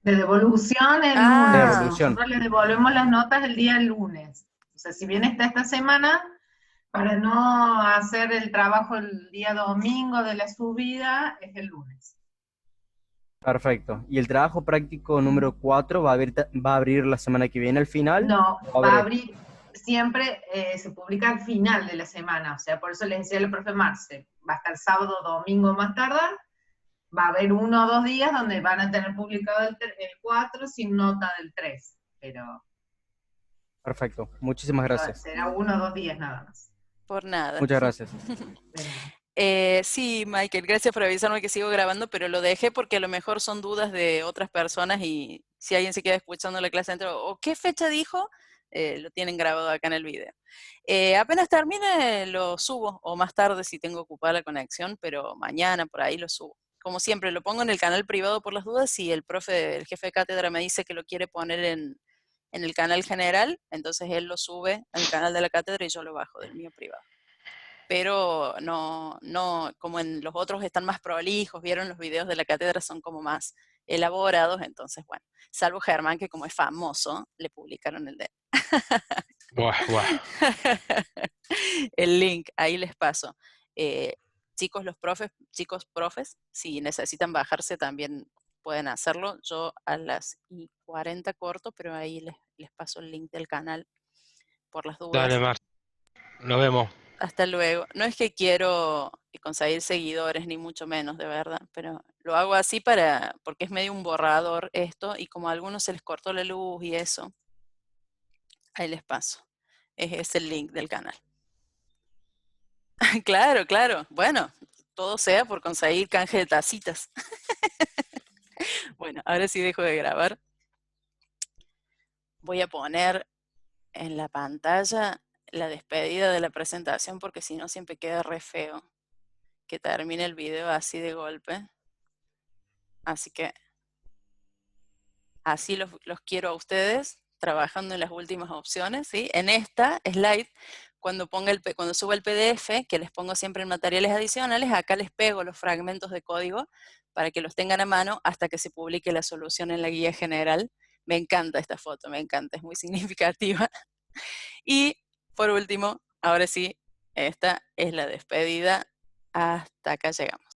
De devolución el lunes. Nosotros le devolvemos las notas el día lunes. O sea, si bien está esta semana, para no hacer el trabajo el día domingo de la subida, es el lunes. Perfecto. ¿Y el trabajo práctico número 4 va a abrir la semana que viene al final? No, va a abrir siempre, se publica al final de la semana. O sea, por eso les decía el profe Marce, va a estar sábado, domingo más tardar. Va a haber 1 o 2 días donde van a tener publicado el 4 sin nota del 3, pero... Perfecto, muchísimas gracias. Será 1 o 2 días nada más. Por nada. Muchas gracias. Sí, Michael, gracias por avisarme que sigo grabando, pero lo dejé porque a lo mejor son dudas de otras personas y si alguien se queda escuchando la clase dentro, o qué fecha dijo, lo tienen grabado acá en el video. Apenas termine lo subo, o más tarde si tengo ocupada la conexión, pero mañana por ahí lo subo. Como siempre, lo pongo en el canal privado por las dudas. Si el profe, el jefe de cátedra me dice que lo quiere poner en el canal general, entonces él lo sube al canal de la cátedra y yo lo bajo del mío privado. Pero no, como en los otros están más prolijos, vieron los videos de la cátedra son como más elaborados, entonces bueno, salvo Germán, que como es famoso, le publicaron el de Buah. el link, ahí les paso. chicos profes, si necesitan bajarse también pueden hacerlo. Yo a las 40 corto, pero ahí les paso el link del canal por las dudas. Dale, Mar. Nos vemos. Hasta luego. No es que quiero conseguir seguidores, ni mucho menos, de verdad, pero lo hago así porque es medio un borrador esto, y como a algunos se les cortó la luz y eso, ahí les paso. Es el link del canal. Claro, claro. Bueno, todo sea por conseguir canje de tacitas. Bueno, ahora sí dejo de grabar. Voy a poner en la pantalla la despedida de la presentación, porque si no siempre queda re feo que termine el video así de golpe. Así que así los quiero a ustedes trabajando en las últimas opciones, ¿sí? En esta slide, cuando suba el PDF, que les pongo siempre en materiales adicionales, acá les pego los fragmentos de código para que los tengan a mano hasta que se publique la solución en la guía general. Me encanta esta foto, me encanta, es muy significativa. Y por último, ahora sí, esta es la despedida. Hasta acá llegamos.